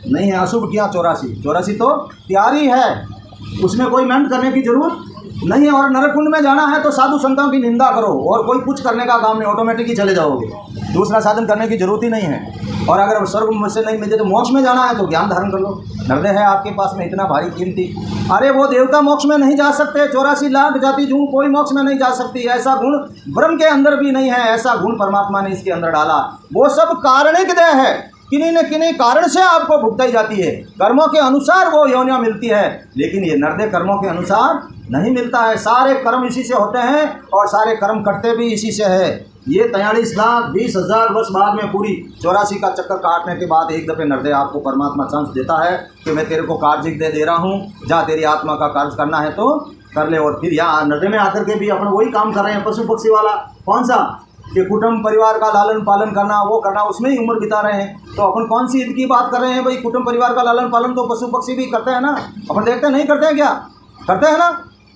नहीं है। अशुभ किया 84 तो तैयारी है, उसमें कोई मेहनत करने की जरूरत नहीं है। और नरकुंड में जाना है तो साधु संतों की निंदा करो, और कोई कुछ करने का काम नहीं, ऑटोमेटिक ही चले जाओगे, दूसरा साधन करने की जरूरत ही नहीं है। और अगर स्वर्ग से नहीं मिले तो मोक्ष में जाना है तो ज्ञान धारण कर लो। हृदय है आपके पास में इतना भारी कीमती, अरे वो देवता मोक्ष में नहीं जा सकते, 84 लाख जाति जून कोई मोक्ष में नहीं जा सकती। ऐसा गुण ब्रह्म के अंदर भी नहीं है, ऐसा गुण परमात्मा ने इसके अंदर डाला। वो सब कारणिक देह है, किन्हीं न किन्हीं कारण से आपको भुगताई जाती है, कर्मों के अनुसार वो योनियाँ मिलती है, लेकिन ये नरदे कर्मों के अनुसार नहीं मिलता है। सारे कर्म इसी से होते हैं और सारे कर्म करते भी इसी से है। ये 43,20,000 वर्ष बाद में पूरी 84 का चक्कर काटने के बाद एक दफ़े नरदे आपको परमात्मा चांस देता है कि मैं तेरे को कार्य दे रहा हूँ, जा तेरी आत्मा का कार्य करना है तो कर ले। और फिर यहाँ नरदे में आकर के भी अपन वही काम कर रहे हैं, पशु पक्षी वाला। कौन सा? कि कुटुंब परिवार का लालन पालन करना, वो करना, उसमें ही उम्र बिता रहे हैं। तो अपन कौन सी ईद की बात कर रहे हैं भाई? कुटुंब परिवार का लालन पालन तो पशु पक्षी भी करते हैं ना, अपन देखते हैं नहीं करते हैं क्या? करते हैं ना,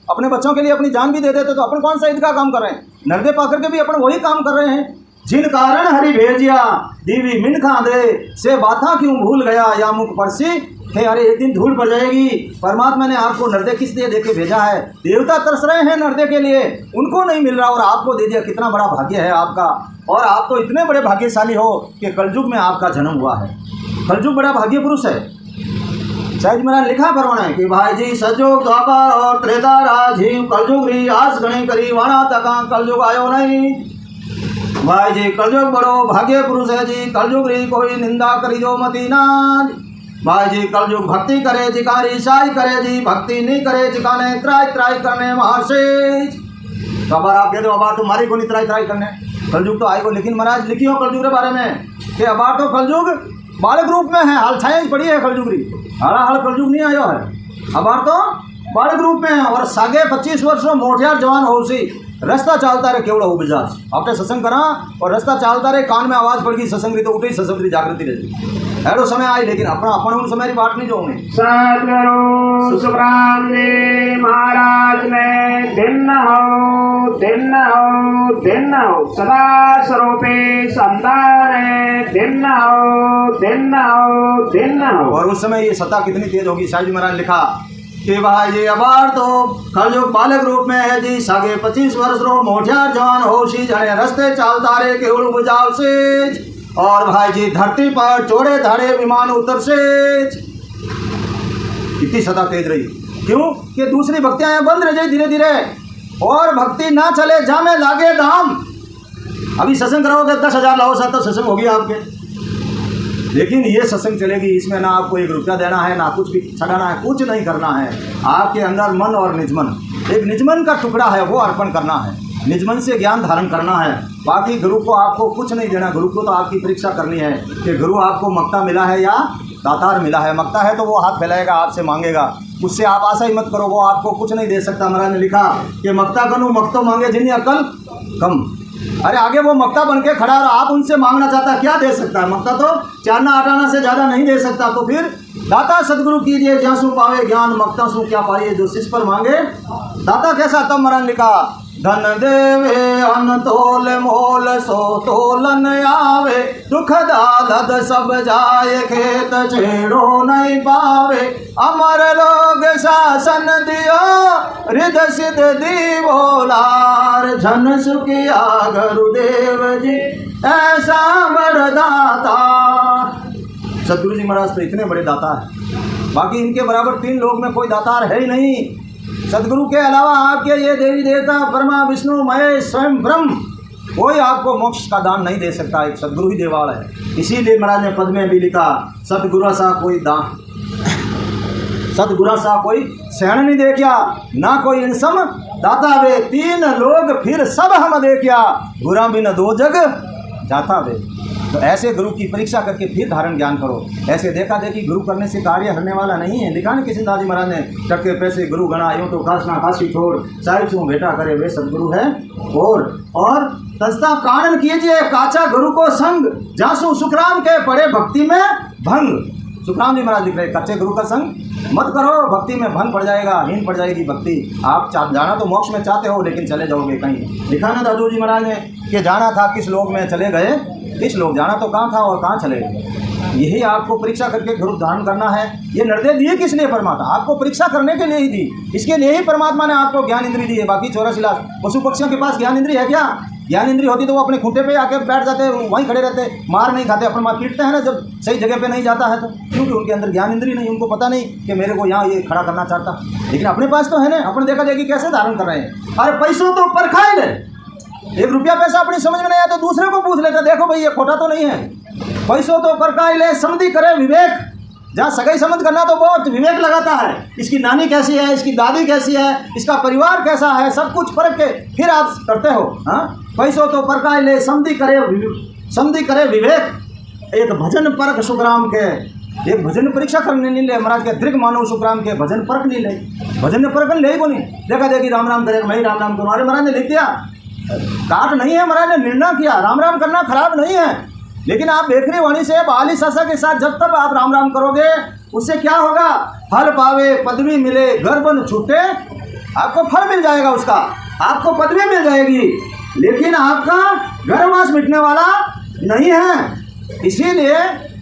अपने बच्चों के लिए अपनी जान भी दे देते, तो अपन कौन सा ईद का काम कर रहे हैं? नरदे पाकर के भी अपन वही काम कर रहे हैं। जिन कारण हरि भेजिया दीवी मिन खांदे से बाथा क्यों भूल गया या मुख परसी है। अरे एक दिन धूल पड़ जाएगी। परमात्मा ने आपको नरदे किस लिए देके भेजा है? देवता तरस रहे हैं नरदे के लिए, उनको नहीं मिल रहा और आपको दे दिया। कितना बड़ा भाग्य है आपका। और आप तो इतने बड़े भाग्यशाली हो कि कलयुग में आपका जन्म हुआ है। कलयुग बड़ा भाग्य पुरुष है। शायद मेरा लिखा परवाना है कि भाई जी सजोग द्वापर और त्रेता राजीव कलयुग री आस गणी करी वाणा तका कलयुग आयो नहीं। भाई जी कलयुग बड़ो भाग्य पुरुष है जी, कलयुग री कोई निंदा करी जो मती ना। भाई जी कलयुग भक्ति करे जिकानी ईसाई करे जी, भक्ति नहीं करे जिकाने त्राई त्राई करने महर्षि। तो अबार आप कह दो अबार तुम्हारी को नहीं त्राई त्राई करने, कलयुग तो आएगो। लेकिन महाराज लिखियो कलयुग के बारे में कि अबार तो कलयुग बालक रूप में है, हाल छाई पड़ी है कलयुग री, हाल हाल कलयुग नहीं आयो है। अबार तो बालक रूप में है और सागे 25 वर्ष मोटियार जवान हो सी रास्ता चालता रहे केवड़ा उपजाज आपने सत्संग करा और रास्ता चालता रहे, कान में आवाज पड़ गई सत्संग री तो उठी सत्संग री जागृति रहती ऐडो समय आई। लेकिन अपना अपन उन समय बात नहीं जोगे। सदगुरु सुखराम जी महाराज ने दिन हो सदा स्वरूपे संताने दिन हो। और उस समय ये सत्ता कितनी तेज होगी। साईं जी महाराज ने लिखा कि भाई जी अबार तो कलयुग बालक रूप में है जी, सागे 25 वर्ष रो मोटियार जवान हो सी जने रस्ते चालता रे केवल बुझाव से। और भाई जी धरती पर चौड़े धाड़े विमान उतर से। इतनी सदा तेज रही क्यों कि दूसरी भक्तियां बंद रह जाए धीरे धीरे और भक्ति ना चले जामे लागे दाम। अभी सत्संग कराओगे 10,000 लाओ साथ तो सत्संग होगी आपके, लेकिन ये सत्संग चलेगी, इसमें ना आपको 1 रुपया देना है, ना कुछ भी छटाना है, कुछ नहीं करना है। आपके अंदर मन और निजमन, एक निजमन का टुकड़ा है वो अर्पण करना है, निजमन से ज्ञान धारण करना है। बाकी गुरु को आपको कुछ नहीं देना, गुरु को तो आपकी परीक्षा करनी है कि गुरु आपको मक्ता मिला है या दातार मिला है। मक्ता है तो वो हाथ फैलाएगा, आपसे मांगेगा, उससे आप आशा ही मत करो, वो आपको कुछ नहीं दे सकता। महाराज ने लिखा कि मक्ता करूँ मक्तो मांगे जिन्हें अकल कम। अरे आगे वो मक्ता बन के खड़ा और आप उनसे मांगना चाहता, क्या दे सकता है? मक्ता तो चारना आटाना से ज़्यादा नहीं दे सकता। तो फिर दाता सदगुरु कीजिए ज्यासु पावे ज्ञान, मक्ता सु क्या पाइए जो शिष्य पर मांगे दाता कैसा। तब महाराज ने लिखा धन देवे अन तोल मोल सो तोलन आवे, दुख दालद सब जाए खेत छेड़ो नहीं पावे, अमर लोग शासन दियो हृद सिद्ध दीवोलार, झन सुखिया गुरुदेव जी ऐसा वरदाता। सदगुरु जी महाराज तो इतने बड़े दाता है, बाकी इनके बराबर 3 लोग में कोई दातार है ही नहीं। सदगुरु के अलावा आपके ये देवी देवता ब्रह्मा विष्णु महेश स्वयं ब्रह्म कोई आपको मोक्ष का दान नहीं दे सकता, एक सदगुरु ही देवाल है। इसीलिए महाराज ने पद में भी लिखा सदगुरु सा कोई दान, सदगुरु सा कोई शरण नहीं देखिया, ना कोई इंसम दाता वे, 3 लोग फिर सब हम देखिया, गुरा बिन 2 जग जाता वे। तो ऐसे गुरु की परीक्षा करके फिर धारण ज्ञान करो। ऐसे देखा देखी गुरु करने से कार्य हरने वाला नहीं है। लिखा नहीं किसी दादी महाराज ने टक्के पैसे गुरु गणा यूँ तो काशना काशी छोड़, साहिब से बेटा करे वे सदगुरु है। और तस्ता कारण कीजिए काचा गुरु को संग, जासू सुखराम के पड़े भक्ति में भंग। सुखराम जी महाराज लिख रहे कच्चे गुरु का संग मत करो, भक्ति में भंग पड़ जाएगा, हीन पड़ जाएगी भक्ति। आप जाना तो मोक्ष में चाहते हो लेकिन चले जाओगे कहीं। लिखा ना दादू जी महाराज ने कि जाना था किस लोग में चले गए, किस लोग जाना तो कहाँ था और कहाँ चले गए। यही आपको परीक्षा करके गुरु धारण करना है। ये निर्देश दिए किस लिए? परमात्मा आपको परीक्षा करने के लिए ही दी, इसके लिए ही परमात्मा ने आपको ज्ञान इंद्री दी है। बाकी 84 लाख पशु पक्षियों के पास ज्ञान इंद्री है क्या? ज्ञान इंद्री होती तो वो अपने खूंटे पे आके बैठ जाते, वहीं खड़े रहते, मार नहीं खाते। अपन मार पीटते हैं ना जब सही जगह पे नहीं जाता है तो, क्योंकि उनके अंदर ज्ञान इंद्री नहीं, उनको पता नहीं कि मेरे को यहाँ ये खड़ा करना चाहता। लेकिन अपने पास तो है ना, अपन देखा जाएगी कैसे धारण कर रहे हैं। अरे पैसों तो परखाए ले, 1 रुपया पैसा अपनी समझ में नहीं आया तो दूसरे को पूछ लेता, देखो भाई ये खोटा तो नहीं है। पैसों तो परखाए ले, समझी करे विवेक। जहाँ सगाई समझ करना तो बहुत विवेक लगाता है, इसकी नानी कैसी है, इसकी दादी कैसी है, इसका परिवार कैसा है, सब कुछ परख के फिर आप करते हो। हाँ, पैसों तो परखाए ले, समझी करे विवेक। एक भजन परख सुखराम के, एक भजन परीक्षा करने नहीं ले महाराज के दृढ़ मानो सुखराम के भजन परख नहीं ले, भजन परख ले को नहीं देखा देखी राम राम करे मैं राम राम करूँ। अरे महाराज ने लिख दिया, काट नहीं है, महाराज ने निर्णय किया राम राम करना खराब नहीं है, लेकिन आप बेखरी वाणी से बाली सासा के साथ जब तक आप राम राम करोगे उससे क्या होगा? फल पावे पदवी मिले घर बन छूटे, आपको फल मिल जाएगा उसका, आपको पदवी मिल जाएगी, लेकिन आपका घर मांस मिटने वाला नहीं है। इसीलिए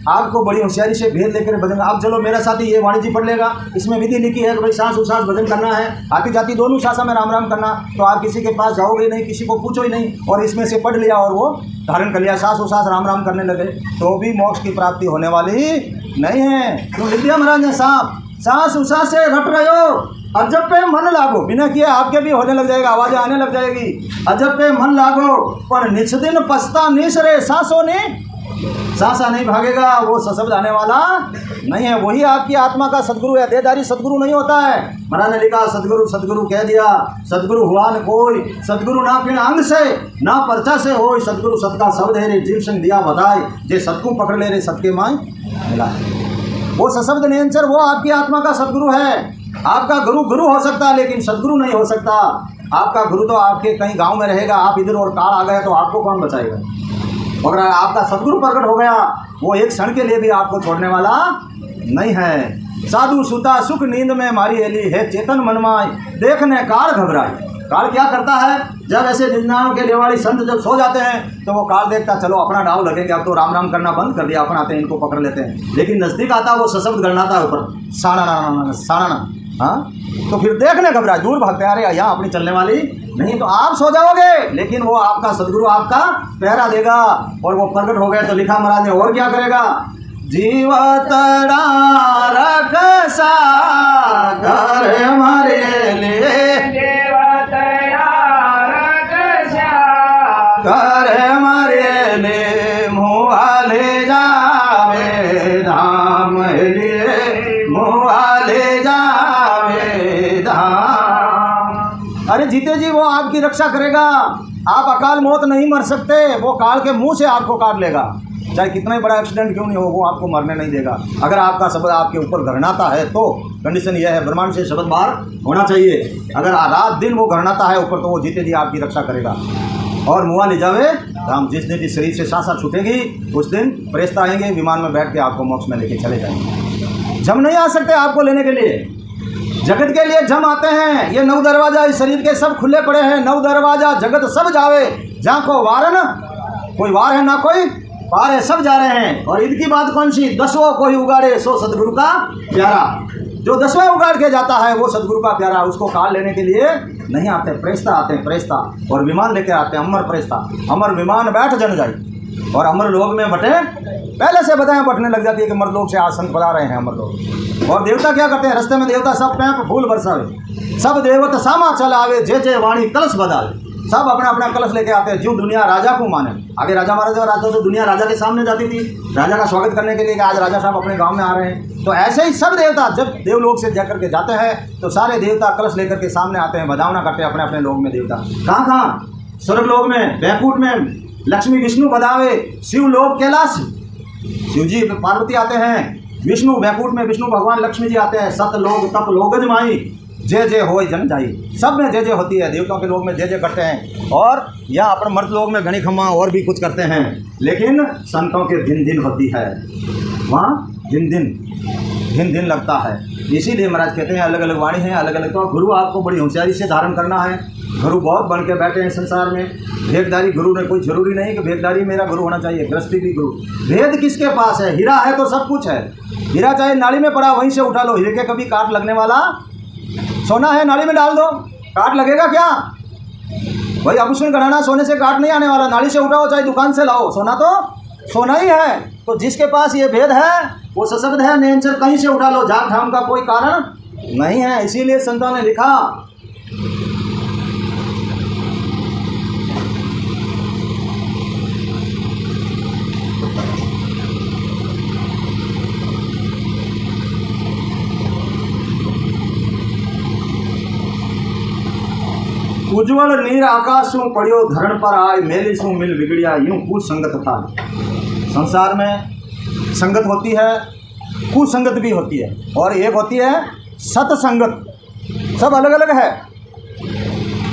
आपको बड़ी होशियारी से भेद लेकर भजन। आप चलो मेरा साथी ये वाणी जी पढ़ लेगा, इसमें विधि लिखी है कि भाई सांस उसास भजन करना है, आती जाती दोनों शासा में राम राम करना, तो आप किसी के पास जाओगे नहीं, किसी को पूछो ही नहीं, और इसमें से पढ़ लिया और वो धारण कर लिया, सांस उसास राम राम करने लगे तो भी मोक्ष की प्राप्ति होने वाली नहीं है। तो लिख दिया महाराज ने साफ, सांस उसास से रट रहे हो, अजब पे मन लागो, बिना किए आपके भी होने लग जाएगा, आवाज़ें आने लग जाएगी। अजब पे मन लागो पर निछ दिन पछता निस रे, सांसों ने सांसा नहीं भागेगा, वो सशब्द आने वाला नहीं है। वही आपकी आत्मा का सदगुरु है, देहधारी सदगुरु नहीं होता है। महाराज ने लिखा सदगुरु सदगुरु कह दिया, सदगुरु हुआ न कोई, सदगुरु ना फिर अंग से ना पर्चा से हो, सदगुरु सत का शब्द है रे जीव संग दिया बधाई, जे सतकू पकड़ ले रे सतके माय मिला। वो सशब्द नियंचर वो आपकी आत्मा का सदगुरु है। आपका गुरु गुरु हो सकता है लेकिन सदगुरु नहीं हो सकता। आपका गुरु तो आपके कहीं गाँव में रहेगा, आप इधर और काल आ गए तो आपको कौन बचाएगा? अगर आपका सदगुरु प्रकट हो गया वो एक क्षण के लिए भी आपको छोड़ने वाला नहीं है। साधु सुता सुख नींद में मारी एली है, चेतन मनमाय देखने काल घबराई। काल क्या करता है? जब ऐसे निंदाओं के दिवाली संत जब सो जाते हैं तो वो काल देखता, चलो अपना डाव लगेंगे, अब तो राम राम करना बंद कर दिया, अपन आते हैं इनको पकड़ लेते हैं। लेकिन नज़दीक आता वो सशब्द गणनाता है ऊपर, साना ना साना ना, हाँ, तो फिर देखने घबराए, दूर भागते, अरे यहाँ अपनी चलने वाली नहीं, तो आप सो जाओगे लेकिन वो आपका सदगुरु आपका पहरा देगा। और वो प्रकट हो गए तो लिखा महाराज ने और क्या करेगा? जीवतड़ा रखसा घर हमारे लिए, जीवतड़ा रखसा करे मरे ले मुआ ले जावे धाम ले मुआ ले जावे धाम। अरे जीते जी वो आपकी रक्षा करेगा। आप अकाल मौत नहीं मर सकते, वो काल के मुंह से आपको काट लेगा। चाहे कितना ही बड़ा एक्सीडेंट क्यों नहीं हो, वो आपको मरने नहीं देगा। अगर आपका शब्द आपके ऊपर घरनाता है तो कंडीशन यह है, ब्रह्मांड से शब्द बाहर होना चाहिए। अगर रात दिन वो घरनाता है ऊपर, तो वो जीते जी आपकी रक्षा करेगा। और मुआ ले जावे हम, जिस दिन इस शरीर से सांस छूटेगी उस दिन प्रेस्ता आएंगे, विमान में बैठ के आपको मोक्ष में लेके चले जाएंगे। जम नहीं आ सकते आपको लेने के लिए, जगत के लिए जम आते हैं। ये 9 दरवाजा इस शरीर के सब खुले पड़े हैं। 9 दरवाजा जगत सब जावे, जहाँ को वार न कोई वार है ना कोई पार है, सब जा रहे हैं। और इनकी बात कौन सी, 10वां कोई उगाड़े सो सदगुरु का प्यारा। जो 10वां उगाड़ के जाता है वो सदगुरु का प्यारा। उसको काल लेने के लिए नहीं आते, प्रेस्ता आते हैं, प्रेस्ता। और विमान लेके आते हैं, अमर प्रेस्ता। अमर विमान बैठ जन जाई और अमर लोग में बटे। पहले से बताएं बटने लग जाती है कि मर्द लोग से आज संत बता रहे हैं अमर लोग। और देवता क्या करते हैं, रास्ते में देवता सब पैप फूल बरसावे, सब देवता सामा चलावे, जे वाणी कलश बदावे। सब अपना अपना कलश लेके आते हैं, जो दुनिया राजा को माने। आगे राजा महाराजा राजा तो दुनिया राजा के सामने जाती थी राजा का स्वागत करने के लिए कि आज राजा साहब अपने गांव में आ रहे हैं। तो ऐसे ही सब देवता जब देवलोक से जाकर के जाते हैं तो सारे देवता कलश लेकर के सामने आते हैं, बधावना करते हैं अपने अपने लोक में। देवता कहाँ कहाँ, स्वर्ग लोक में, बैकुंठ में लक्ष्मी विष्णु बधावे, शिव लोक कैलाश शिव जी पार्वती आते हैं, विष्णु बैकुंठ में विष्णु भगवान लक्ष्मी जी आते हैं। सत लोग तप लोगज माई, जय जय हो जन जाई। सब में जय जय होती है। देवताओं के लोग में जय जय करते हैं, और या अपन मर्द लोग में घनी खम्मा और भी कुछ करते हैं। लेकिन संतों के दिन दिन होती है, वहाँ दिन दिन लगता है। इसीलिए महाराज कहते हैं अलग अलग वाणी है, अलग अलग। तो गुरु आपको बड़ी होशियारी से धारण करना है। गुरु बहुत बन के बैठे हैं संसार में। भेददारी गुरु ने कोई जरूरी नहीं कि भेददारी मेरा गुरु होना चाहिए, गृहस्थी भी गुरु। भेद किसके पास है, हीरा है तो सब कुछ है। हीरा चाहे नाली में पड़ा वहीं से उठा लो, हीरे के कभी काट लगने वाला। सोना है नाली में डाल दो, काट लगेगा क्या? भाई आभूषण गढ़ाना, सोने से काट नहीं आने वाला। नाली से उठाओ चाहे दुकान से लाओ, सोना तो सोना ही है। तो जिसके पास ये भेद है वो सशब्द है, नेचर कहीं से उठा लो, जात धाम का कोई कारण नहीं है। इसीलिए संतों ने लिखा उज्ज्वल नीर आकाशों पड़ियो धरण पर आए, मेली सु मिल बिगड़िया यूं कुसंगत था। संसार में संगत होती है, कुसंगत भी होती है, और एक होती है सतसंगत। सब अलग अलग है।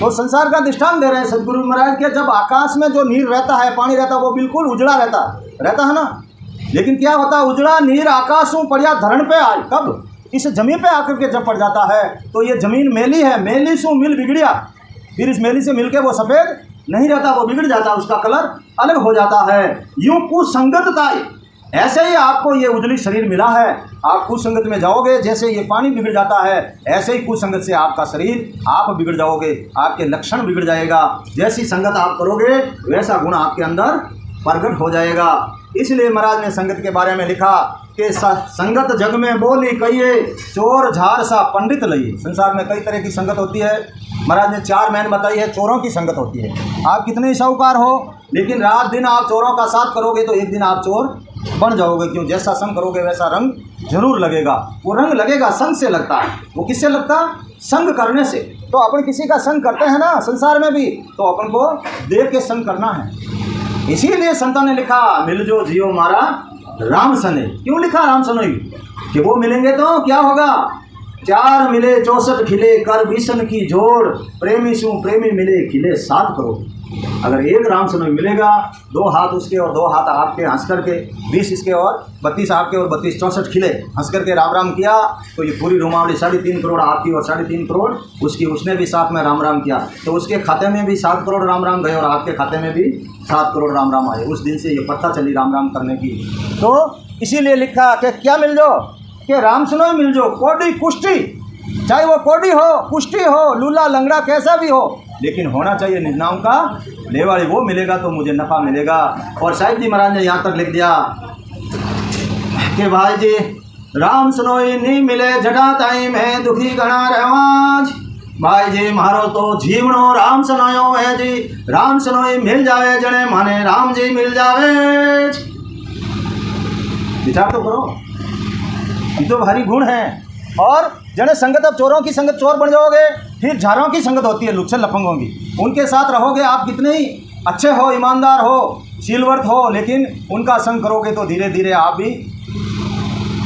तो संसार का दृष्टांत दे रहे हैं सदगुरु महाराज के। जब आकाश में जो नीर रहता है, पानी रहता है, वो बिल्कुल उजड़ा रहता है ना। लेकिन क्या होता है, उजड़ा नीर आकाशों पड़िया धरण पे आए, कब? इस जमीन पे आकर के जब पड़ जाता है तो ये जमीन मेली है, मेली सु मिल बिगड़िया। फिर इस मेली से मिलके वो सफ़ेद नहीं रहता, वो बिगड़ जाता, उसका कलर अलग हो जाता है। यूं कुसंगतता। ऐसे ही आपको ये उजली शरीर मिला है, आप कुसंगत में जाओगे। जैसे ये पानी बिगड़ जाता है, ऐसे ही कुसंगत से आपका शरीर, आप बिगड़ जाओगे, आपके लक्षण बिगड़ जाएगा। जैसी संगत आप करोगे वैसा गुण आपके अंदर प्रकट हो जाएगा। इसलिए महाराज ने संगत के बारे में लिखा कि संगत जग में बोली कहिए, चोर झार सा पंडित लई। संसार में कई तरह की संगत होती है। महाराज ने 4 मैन बताई है। चोरों की संगत होती है। आप कितने ही साहूकार हो, लेकिन रात दिन आप चोरों का साथ करोगे तो एक दिन आप चोर बन जाओगे। क्यों? जैसा संग करोगे वैसा रंग जरूर लगेगा। वो रंग लगेगा, संग से लगता है। वो किससे लगता? संग करने से। तो अपन किसी का संग करते हैं ना संसार में भी, तो अपन को देव के संग करना है। इसीलिए संतों ने लिखा मिल जो जियो मारा राम सने। क्यों लिखा राम सनोई? कि वो मिलेंगे तो क्या होगा? 4 मिले 64 खिले, कर भीषण की जोड़, प्रेमी सु प्रेमी मिले खिले 7 करोड़। अगर एक राम सनोई मिलेगा, 2 हाथ उसके और 2 हाथ आपके, हंस करके 20 इसके और 32 आपके और 32 64 खिले, हंस करके राम राम किया तो ये पूरी रोमावली 3.5 करोड़ आपकी और 3.5 करोड़ उसकी। उसने भी साथ में राम राम किया तो उसके खाते में भी 7 करोड़ राम राम गए और आपके खाते में भी 7 करोड़ राम राम आए। उस दिन से ये पता चली राम राम करने की। तो इसीलिए लिखा कि क्या मिल जो, कि राम सनोई मिल जो, कोडी कुष्टी। चाहे वो कोडी हो, कुष्टी हो, लूला लंगड़ा कैसा भी हो, लेकिन होना चाहिए निजनाम का लेवाड़ी। वो मिलेगा तो मुझे नफ़ा मिलेगा। और साहिब जी महाराज ने यहाँ तक लिख दिया कि भाई जी राम सनोई नहीं मिले जटा ताई में दुखी गणा रहवाज, भाई जी मारो तो जीवनो राम सनायो है जी, राम सनोई मिल जावे जने माने राम जी मिल जावे। विचार तो करो, ये तो भारी गुण है। और जने संगत, अब चोरों की संगत चोर बन जाओगे, फिर झारों की संगत होती है लुच्चे लफंगों की, उनके साथ रहोगे आप कितने ही अच्छे हो, ईमानदार हो, शीलवर्त हो, लेकिन उनका संग करोगे तो धीरे धीरे आप भी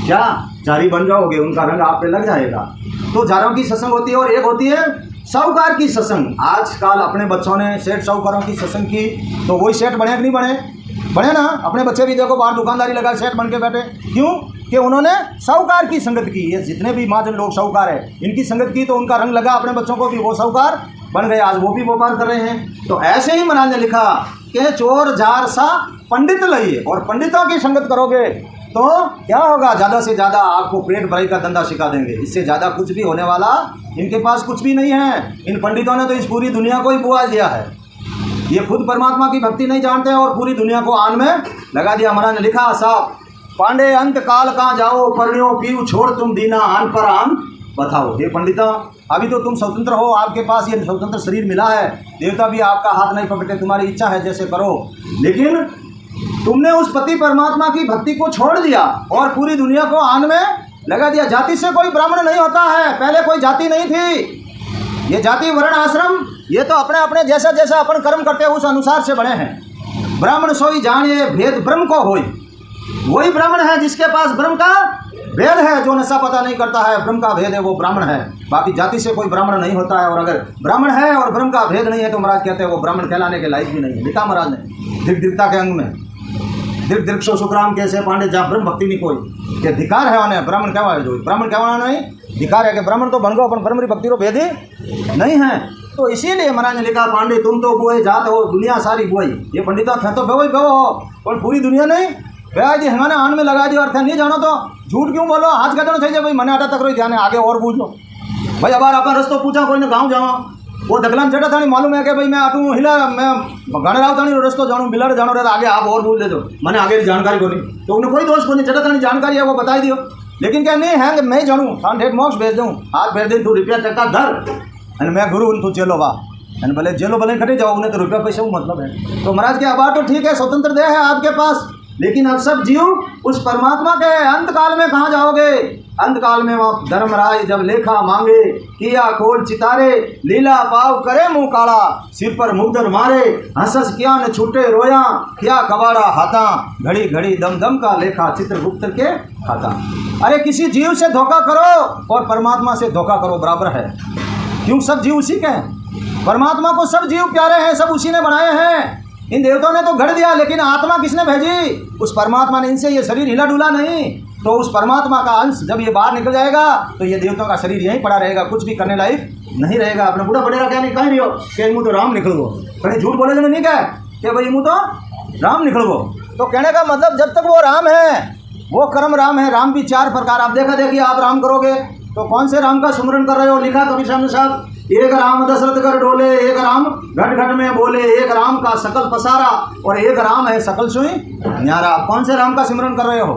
क्या जारी बन जाओगे, उनका रंग आप पे लग जाएगा। तो झारों की सत्संग होती है और एक होती है साहूकार की सत्संग। आजकल अपने बच्चों ने सेठ साहूकारों की सत्संग की तो वही सेठ बने कि नहीं बने? बने ना। अपने बच्चे भी देखो बाहर दुकानदारी लगा सेठ बन के बैठे, क्यों? कि उन्होंने साहूकार की संगत की। ये जितने भी महाजन लोग साहूकार है, इनकी संगत की तो उनका रंग लगा अपने बच्चों को भी, वो साहूकार बन गए, आज वो भी व्यापार कर रहे हैं। तो ऐसे ही महाराज ने लिखा कि चोर जार सा पंडित लइए, और पंडितों की संगत करोगे तो क्या होगा, ज़्यादा से ज़्यादा आपको पेट भराई का धंधा सिखा देंगे। इससे ज़्यादा कुछ भी होने वाला इनके पास कुछ भी नहीं है। इन पंडितों ने तो इस पूरी दुनिया को ही बुआ दिया है। ये खुद परमात्मा की भक्ति नहीं जानते हैं और पूरी दुनिया को आन में लगा दिया। महाराज ने लिखा साहब, पांडे अंत काल कहाँ जाओ, परण्यो पीऊ छोड़ तुम दीना, आन पर आन बताओ। हे पंडिता, अभी तो तुम स्वतंत्र हो, आपके पास ये स्वतंत्र शरीर मिला है, देवता भी आपका हाथ नहीं पकड़ते, तुम्हारी इच्छा है जैसे करो। लेकिन तुमने उस पति परमात्मा की भक्ति को छोड़ दिया और पूरी दुनिया को आन में लगा दिया। जाति से कोई ब्राह्मण नहीं होता है, पहले कोई जाति नहीं थी। ये जाति वर्ण आश्रम ये तो अपने अपने जैसा जैसा अपन कर्म करते हैं उस अनुसार से बने हैं। ब्राह्मण सोई जानिए भेद ब्रह्म को होई, वही ब्राह्मण है जिसके पास ब्रह्म का भेद है। जो नशा पता नहीं करता है ब्रह्म का भेद है वो ब्राह्मण है, बाकी जाति से कोई ब्राह्मण नहीं होता है। और अगर ब्राह्मण है और ब्रह्म का भेद नहीं है तो महाराज कहते हैं वो ब्राह्मण कहलाने के लायक भी नहीं है। लिखा महाराज ने दीर्घता के अंग में, दीर्घ सो सुखराम कैसे पांडे जहाँ ब्रह्म भक्ति नहीं कोई, कि धिकार है उन्हें ब्राह्मण कहवा जो ब्राह्मण कहवाना नहीं, धिकार है कि ब्राह्मण तो बन गो अपन ब्रह्म भक्ति रो भेद ही नहीं है। तो इसीलिए महाराज ने लिखा पांडे तुम तो बुए जात हो, दुनिया सारी बुआई। ये पंडिता थे तो बेवो बेवो हो, और पूरी दुनिया नहीं भैया जी हमारे आन में लगा दिया और थे नहीं जानो तो झूठ क्यों बोलो। आज कहते चाहिए भाई मने आटा तक रही ध्यान है, आगे और पूछ लो भाई। अब अपन रस्तो पूछा कोई ने गाँव जाओ, वो दगलान चढ़ा था नहीं मालूम है कि भाई मैं आटू हिला मैं गाने राव था नहीं रस्तो जाऊँ बिलड़ जानो रहे आगे आप और पूछ ले दो, मैंने आगे जानकारी को नहीं तो उन्हें कोई दोष को नहीं चढ़ा था नहीं जानकारी है वो बताई दियो। लेकिन क्या नहीं है मैं जानूँ थान ठेठ मोक्ष भेज दूँ, हाथ भेज दे तू रुपया टक्का धर मैं गुरु तू चलो वाह भले जेलो भले खटे जाओ, उन्हें तो रुपया पैसे वो मतलब है। तो महाराज के आबाद तो ठीक है स्वतंत्र देह है आपके पास, लेकिन अब सब जीव उस परमात्मा के अंत काल में कहाँ जाओगे? अंत काल में वहाँ धर्मराय जब लेखा मांगे, किया खोल चितारे, लीला पाव करे मुँह काला, सिर पर मुग्धर मारे, हंसस किया न छूटे रोया, किया कबाड़ा हाथा, घड़ी घड़ी दम दम का लेखा चित्रगुप्त के खाता। अरे किसी जीव से धोखा करो और परमात्मा से धोखा करो बराबर है, क्यों? सब जीव उसी के हैं, परमात्मा को सब जीव प्यारे हैं, सब उसी ने बनाए हैं। इन देवताओं ने तो गढ़ दिया लेकिन आत्मा किसने भेजी? उस परमात्मा ने। इनसे ये शरीर हिला डुला नहीं, तो उस परमात्मा का अंश जब ये बाहर निकल जाएगा तो ये देवताओं का शरीर यहीं पड़ा रहेगा, कुछ भी करने लायक नहीं रहेगा। अपने बूढ़ा पड़ेगा क्या नहीं कहीं रही हो कि मुँह तो राम निकल गो, कहीं झूठ बोले तो नहीं कहे कि भाई मुँह तो राम निकल गो। तो कहने का मतलब जब तक वो राम है वो कर्म राम है। राम भी चार प्रकार, आप देखा देखिए आप राम करोगे तो कौन से राम का सुमरन कर रहे हो? लिखा कबीर साहब ने साहब, एक राम दशरथ कर डोले, एक राम घट घट में बोले, एक राम का सकल पसारा और एक राम है सकल सोई न्यारा। आप कौन से राम का सिमरन कर रहे हो?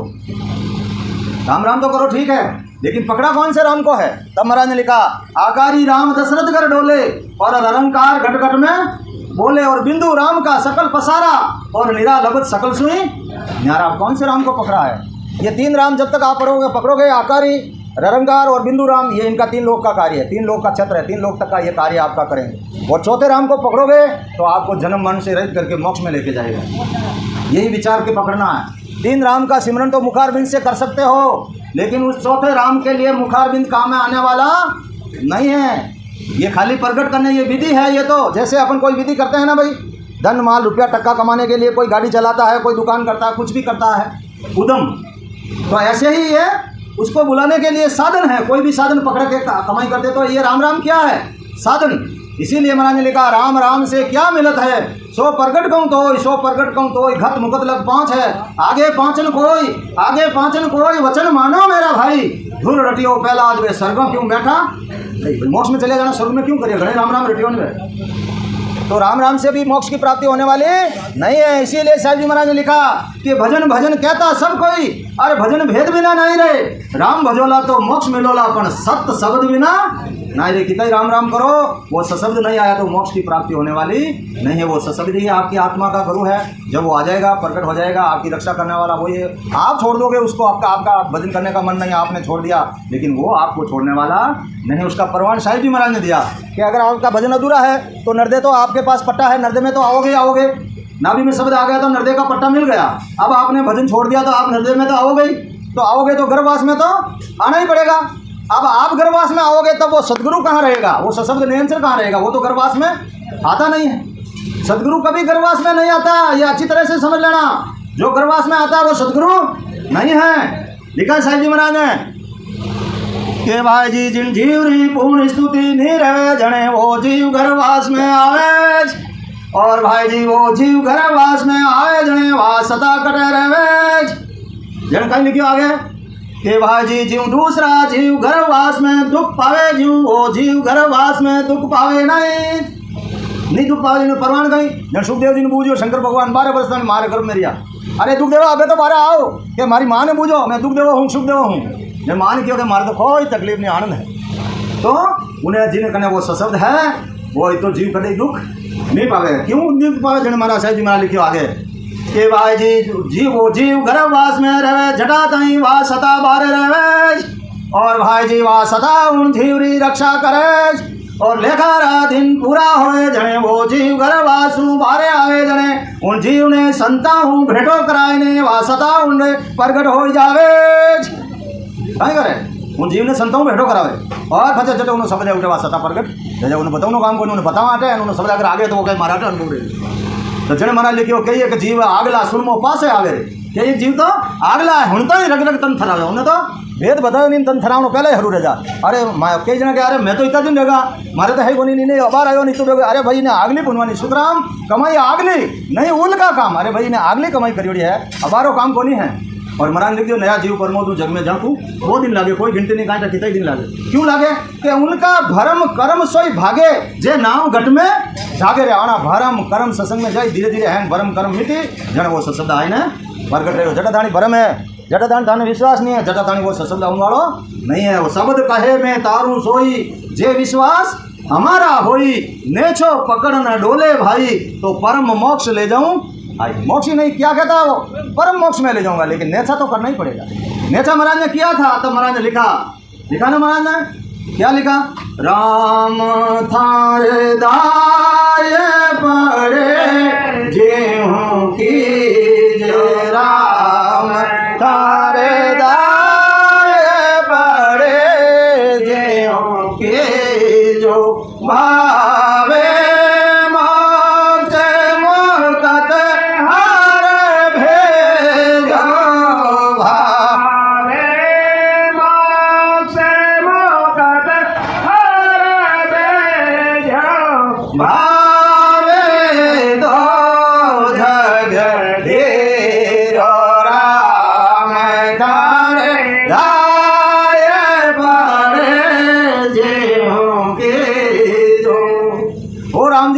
राम राम तो करो ठीक है, लेकिन पकड़ा कौन से राम को है? तब महाराज ने लिखा आकारी राम दशरथ कर डोले और अलंकार घट घट में बोले, और बिंदु राम का सकल पसारा और निरालभत सकल सोई न्यारा। आप कौन से राम को पकड़ा है? ये तीन राम जब तक आप पकड़ोगे आकारी, रंगार और बिंदु राम, ये इनका तीन लोक का कार्य है, तीन लोक का छत्र है, तीन लोक तक का ये कार्य आपका करेंगे। और चौथे राम को पकड़ोगे तो आपको जन्म मरण से रहित करके मोक्ष में लेके जाएगा। यही विचार के पकड़ना है। तीन राम का सिमरन तो मुखारबिंद से कर सकते हो, लेकिन उस चौथे राम के लिए मुखारबिंद काम में आने वाला नहीं है। ये खाली प्रकट करने ये विधि है। ये तो जैसे अपन कोई विधि करते हैं ना भाई, धन माल रुपया टक्का कमाने के लिए कोई गाड़ी चलाता है, कोई दुकान करता है, कुछ भी करता है उद्यम, तो ऐसे ही ये उसको बुलाने के लिए साधन है। कोई भी साधन पकड़ के कमाई करते तो ये राम राम क्या है? साधन। इसीलिए महाराज ने लिखा राम राम से क्या मिलत है, सो प्रगट कहूँ तो सो प्रगट कहूँ तो घत मुकत लग पाँच है, आगे पाँचन कोई वचन मानो मेरा भाई, धुर रटियो पहला आदमी स्वर्गों क्यों बैठा, मोक्ष में चले जाना स्वर्ग में क्यों करिए, घड़े राम राम रटियो में। तो राम राम से भी मोक्ष की प्राप्ति होने वाली नहीं है। इसीलिए साहब जी महाराज ने लिखा कि भजन भजन कहता सब कोई, अरे भजन भेद बिना नहीं रहे, राम भजोला तो मोक्ष मिलोला पण सत्य शब्द बिना ना रे कितना ही राम राम करो, वो सशब्द नहीं आया तो मोक्ष की प्राप्ति होने वाली नहीं है। वो सशब्द ही आपकी आत्मा का गुरु है। जब वो आ जाएगा, प्रकट हो जाएगा, आपकी रक्षा करने वाला वही है। आप छोड़ दोगे उसको, आपका भजन करने का मन नहीं, आपने छोड़ दिया, लेकिन वो आपको छोड़ने वाला नहीं। उसका प्रमाण साहिब जी महाराज ने दिया कि अगर आपका भजन अधूरा है तो नर्दे तो आपके पास पट्टा है, नर्दे में तो आओगे। नाभि में शब्द आ गया तो नर्दे का पट्टा मिल गया। अब आपने भजन छोड़ दिया तो आप नर्दे में तो आओगे तो गर्भवास में तो आना ही पड़ेगा। अब आप गर्भवास में आओगे तब वो सदगुरु कहाँ रहेगा, वो सशब्द नियंत्रण कहाँ रहेगा, वो तो गर्भवास में आता नहीं है। सदगुरु कभी गर्भवास में नहीं आता, ये अच्छी तरह से समझ लेना। जो गर्भवास में आता है वो सदगुरु नहीं है। लिखा साहिब जी महाराज ने के भाई जी जिन जीव री पूर्ण स्तुति नहीं रहे जने वो जीव गर्भवास में आवे, और भाई जी वो जीव गर्भवास में आए जने वहाँ सदा कटे रहे। जन कहीं लिखियो आगे के भाई जी जीव दूसरा जीव गर्भवास में दुख पावे, जीव वो जीव गर्भवास में दुख पावे नहीं दुख पावे। जिन्हें परवान कहीं जन सुखदेव जी ने बूझो शंकर भगवान 12 वर्ष में मारे गर्भ में रिया। अरे दुख देवा अबे तो बारह आओ कि हमारी माँ ने बूझो मैं दुख देवा हूँ सुखदेव हूँ। जब माँ ने क्यों कि मारे तो कोई तकलीफ नहीं, आनंद है। तो उन्हें जिन्हें कहने वो सशब्द है वो तो जीव कभी दुख नहीं पावे। क्यों दुख पावे? जन महाराज साहिब जी महाराज लिखियो आगे के भाई जी वो जीव गर्भवास में रहे जटा तई वह सता बारे रहे, और भाई जी वह सता उन जीवरी रक्षा करे, और लेखा रहा दिन पूरा होए जने वो जीव गर्भवास बारे आवे जने उन जीव ने संता हूँ भेटो कराए ने वह सता उन प्रगट हो जावे। कहीं करे उन जीव ने संताओं भेटो करावे और फचे जटे उन्होंने समझ उठे वह सता प्रगट जैसे उन्हें बताऊँ काम को उन्होंने बतावा आटे उन्होंने समझ अगर आगे तो वो कहीं मारा अनुभव रहे। तो जन महाराज लिखियो कही एक जीव आगला सुनमो पासे आवे के एक जीव तो आगला है हूँ तो ही रग रग तन थरावे उन्हें तो भेद बताओ नहीं तन थरावनो पहले हरू रह जा। अरे कई जना के अरे मैं तो इतना दिन रहेगा मारे तो है कोनी नहीं अबार आयो नहीं तो अरे भाई ने आगली पुनवानी सुखराम कमाई आगली नहीं उल का काम, अरे भाई ने आगली कमाई करी है अबारो काम कोनी है। और महाराज लिख दियो नया जीव परमो तू जग में झाँकू 2 दिन लागे, कोई गिनती नहीं कहा कितना ही दिन लागे। क्यों लागे कि उनका भरम कर्म सोई भागे जे नाम घट में जागे रे आना भरम कर्म सत्संग में जाए धीरे धीरे है भरम कर्म मिटी जन वो सशब्द आए ने प्रगट रहे हो। जटाधानी भरम है, जटाधानी थाने विश्वास नहीं है, जटाधानी वो सशब्द आने वालो नहीं है। वो शब्द कहे में तारू सोई जे विश्वास हमारा होई नेछो पकड़ न डोले भाई तो परम मोक्ष ले जाऊं आई। मोक्ष ही नहीं क्या कहता वो परम मोक्ष में ले जाऊंगा, लेकिन नेछा तो करना ही पड़ेगा। नेछा महाराज ने किया था तब महाराज ने लिखा ना महाराज ने क्या लिखा, राम थारे दाय पड़े जेहूं की जय राम थारे दाय पड़े जेहूं की जो भावे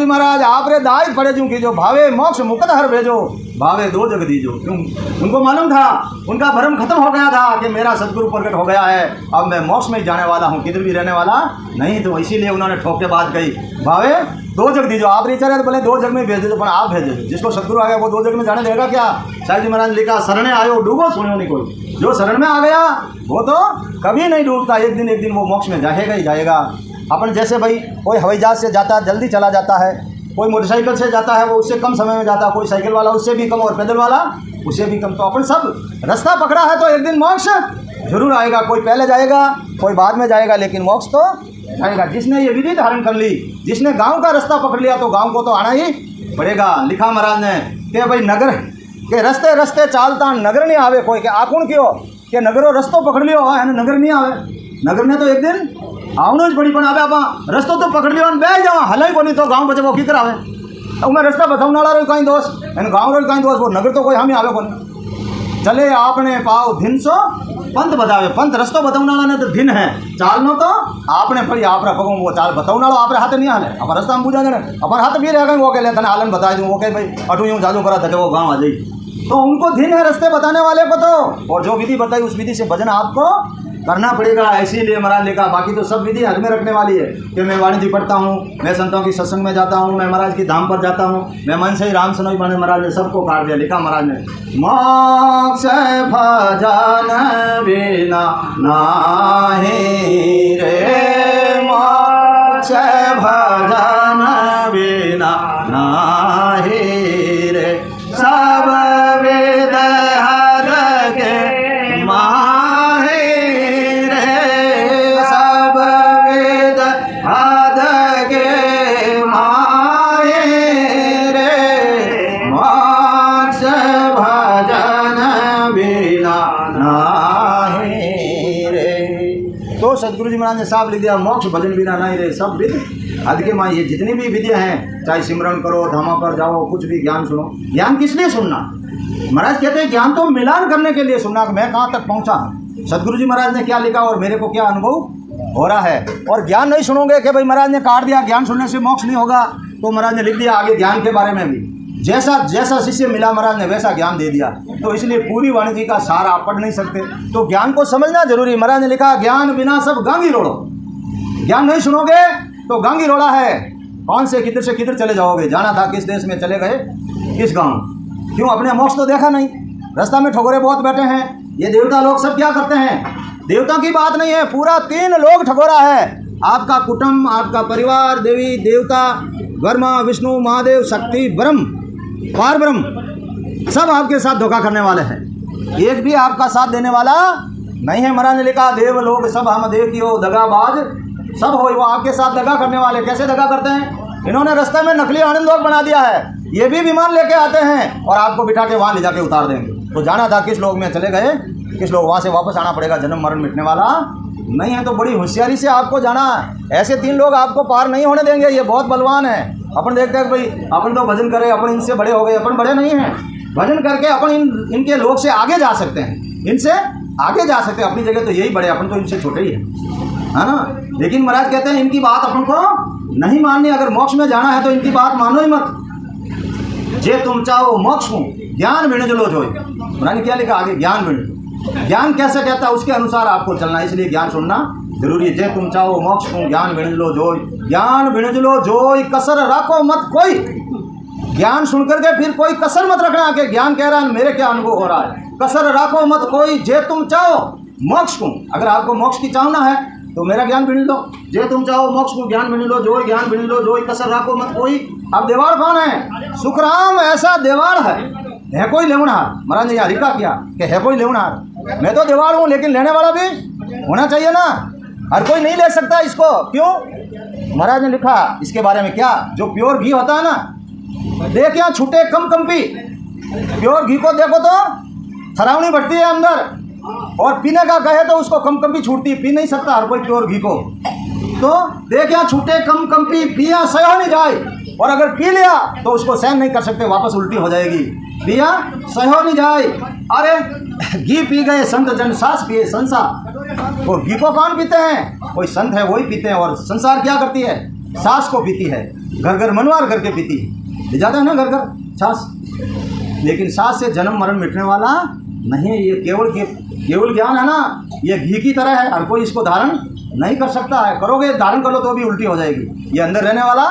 महाराज आपरे दाई पड़े जूँ की जो भावे मोक्ष मुक्त हर भेजो भावे 2 जग दीजो। क्यों उनको मालूम था उनका भ्रम खत्म हो गया था कि मेरा सदगुरु प्रकट हो गया है, अब मैं मोक्ष में जाने वाला हूँ, किधर भी रहने वाला नहीं। तो इसीलिए उन्होंने ठोके बात कही भावे 2 जग दीजो। आप रिचारे तो बोले 2 जग में भेज दो पर आप भेज दो। जिसको सदगुरु आ गया वो 2 जग में जाने देगा क्या? साहिब जी महाराज ने लिखा शरणे आयो डूबो सुनो नहीं कोई। जो शरण में आ गया वो तो कभी नहीं डूबता, एक दिन वो मोक्ष में जाएगा ही जाएगा। अपन जैसे भाई कोई हवाई जहाज से जाता है जल्दी चला जाता है, कोई मोटरसाइकिल से जाता है वो उससे कम समय में जाता है, कोई साइकिल वाला उससे भी कम और पैदल वाला उससे भी कम। तो अपन सब रास्ता पकड़ा है तो एक दिन मोक्ष जरूर आएगा। कोई पहले जाएगा कोई बाद में जाएगा, लेकिन मोक्ष तो जाएगा। जिसने ये विधि धारण कर ली, जिसने गांव का रास्ता पकड़ लिया तो गांव को तो आना ही पड़ेगा। लिखा महाराज ने कि भाई नगर के रस्ते रस्ते चालता नगर नहीं आवे कोई, के आकुण क्यों कि नगरों रस्तों पकड़ लियो नगर नहीं आवे। नगर ने तो एक दिन आवनो ज पड़ी पण आवे आप रस्तो तो पकड़ लियो बह जावा हलाई कोनी तो गांव बचे वो की करावे। तो मैं रास्ता बतावने वाला रो कहीं दोस्त एन गांव रो कहीं दोस्त वो नगर तो कोई हम आवे कोनी। चले आपने पाव दिन सो पंथ बतावे, पंथ रस्तो बतावने वाला ने तो दिन है, चालनो तो आपने फरी आपरा पगो वो चाल बतावने वाला आपरे हाथ नहीं हाले। अपन रास्ता हम बुझा देने अपन हाथ भी रह गए वो कह तने हालन बता दूं वो कह भाई अटू यूं जादू करा था वो गांव आ जाई। तो उनको दिन है रास्ते बताने वाले को तो, और जो विधि बताई उस विधि से भजन आपको करना पड़ेगा, इसीलिए महाराज लिखा। बाकी तो सब विधि हाथ में रखने वाली है कि मैं वाणी जी पढ़ता हूँ, मैं संतों की सत्संग में जाता हूँ, मैं महाराज की धाम पर जाता हूँ, मैं मन से ही राम सुनोई बने। महाराज ने सबको काट दिया। लिखा महाराज ने, मोक्ष भजन बिना नाही रे, मोक्ष भजन बिना नाही रे, सब वेद हर के माहे रे, सब वेद हर के माहे रे, मोक्ष भजन बिना नाही रे। तो सदगुरु जी महाराज ने साफ लिख दिया, मोक्ष भजन बिना नहीं रे, सब विध आदि के माँ। ये जितनी भी विधियाँ हैं, चाहे सिमरन करो, धामा पर जाओ, कुछ भी ज्ञान सुनो। ज्ञान किस लिए सुनना? महाराज कहते हैं ज्ञान तो मिलान करने के लिए सुनना कि मैं कहाँ तक पहुँचा हूँ, सदगुरु जी महाराज ने क्या लिखा और मेरे को क्या अनुभव हो रहा है। और ज्ञान नहीं सुनोगे कि भाई महाराज ने काट दिया, ज्ञान सुनने से मोक्ष नहीं होगा, तो महाराज ने लिख दिया आगे ज्ञान के बारे में भी, जैसा जैसा शिष्य मिला महाराज ने वैसा ज्ञान दे दिया। तो इसलिए पूरी वाणी जी का सार आप पढ़ नहीं सकते, तो ज्ञान को समझना जरूरी। महाराज ने लिखा, ज्ञान बिना सब गांगी रोड़ो। ज्ञान नहीं सुनोगे तो गांगी रोड़ा है, कौन से किधर चले जाओगे। जाना था किस देश में, चले गए किस गांव, क्यों? अपने मोक्ष तो देखा नहीं, रास्ता में ठगोरे बहुत बैठे हैं। ये देवता लोग सब क्या करते हैं, देवता की बात नहीं है, पूरा 3 लोग ठगोरा है। आपका कुटुंब, आपका परिवार, देवी देवता, ब्रह्मा विष्णु महादेव शक्ति ब्रह्म पार ब्रह्म, सब आपके साथ धोखा करने वाले हैं, एक भी आपका साथ देने वाला नहीं है। महाराज ने लिखा, देव लोग सब हम देखियो दगाबाज सब हो, वो आपके साथ दगा करने वाले। कैसे दगा करते हैं? इन्होंने रास्ते में नकली आनंद लोग बना दिया है। ये भी विमान लेके आते हैं और आपको बिठा के वहाँ ले जाके उतार देंगे। तो जाना था किस लोग में, चले गए किस लोग, वहाँ से वापस आना पड़ेगा, जन्म मरण मिटने वाला नहीं है। तो बड़ी होशियारी से आपको जाना है। ऐसे 3 लोग आपको पार नहीं होने देंगे, ये बहुत बलवान है। अपन देखते हैं भाई अपन तो भजन करें, अपन इनसे बड़े हो गए, अपन बड़े नहीं हैं। भजन करके अपन इनके लोग से आगे जा सकते हैं, इनसे आगे जा सकते हैं। अपनी जगह तो यही बड़े, अपन तो इनसे छोटे ही है ना। लेकिन महाराज कहते हैं इनकी बात अपन को नहीं माननी। अगर मोक्ष में जाना है तो इनकी बात मानो ही मत। जे तुम चाहो मोक्ष हूँ, ज्ञान बिणज लो जोई। महाराज ने क्या लिखा आगे, ज्ञान बिणज। ज्ञान कैसे कहता है उसके अनुसार आपको चलना है, इसलिए ज्ञान सुनना जरूरी है। जे तुम चाहो मोक्ष हूँ, ज्ञान बिणज लो जोई, ज्ञान बिणज लो जोई, कसर रखो मत कोई। ज्ञान सुन करके फिर कोई कसर मत रखना कि ज्ञान कह रहा है मेरे क्या अनुभव हो रहा है। कसर रखो मत कोई, जे तुम चाहो मोक्ष को। अगर आपको मोक्ष की चाहना है तो मेरा ज्ञान बिण लो। जे तुम चाहो मोक्ष को, ज्ञान बिण लो जोई, ज्ञान बिण लो जोई, कसर रखो मत कोई। अब देवाड़ कौन है? सुखराम ऐसा देवाड़ है कोई लेवनहार। महाराज ने यहाँ लिखा किया कि है कोई लेवनहार। मैं तो देवाड़ हूँ, लेकिन लेने वाला भी होना चाहिए ना। हर कोई नहीं ले सकता इसको, क्यों? महाराज ने लिखा इसके बारे में क्या, जो प्योर घी होता है ना, देख यहाँ छूटे कम कंपी। प्योर घी को देखो तो थरावनी बढ़ती है अंदर, और पीने का कहे तो उसको कम कंपी छूटती। पी नहीं सकता हर कोई प्योर घी को। तो देख यहाँ छूटे कम कंपी, पिया सह नहीं जाए। और अगर पी लिया तो उसको सहन नहीं कर सकते, वापस उल्टी हो जाएगी। पिया सह नहीं जाए। अरे घी पी गए संत जन, सास पिए संसार। वो घी को कौन पीते हैं? कोई संत है वही पीते हैं। और संसार क्या करती है? सास को पीती है, घर घर मनवार करके पीती है, ले जाता है ना घर घर सास। लेकिन सास से जन्म मरण मिटने वाला नहीं। ये केवल ज्ञान है ना, ये घी की तरह है, हर कोई इसको धारण नहीं कर सकता है। करोगे धारण कर लो तो भी उल्टी हो जाएगी। ये अंदर रहने वाला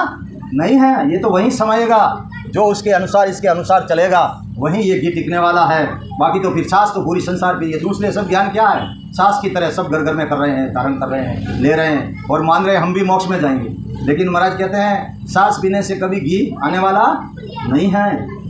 नहीं है, ये तो वहीं समाएगा, जो उसके अनुसार इसके अनुसार चलेगा वहीं ये घी टिकने वाला है। बाकी तो फिर सास तो पूरी संसार की। ये दूसरे सब ज्ञान क्या है? सास की तरह सब घर घर में कर रहे हैं, धारण कर रहे हैं, ले रहे हैं और मान रहे हैं हम भी मोक्ष में जाएंगे। लेकिन महाराज कहते हैं सास पीने से कभी घी आने वाला नहीं है।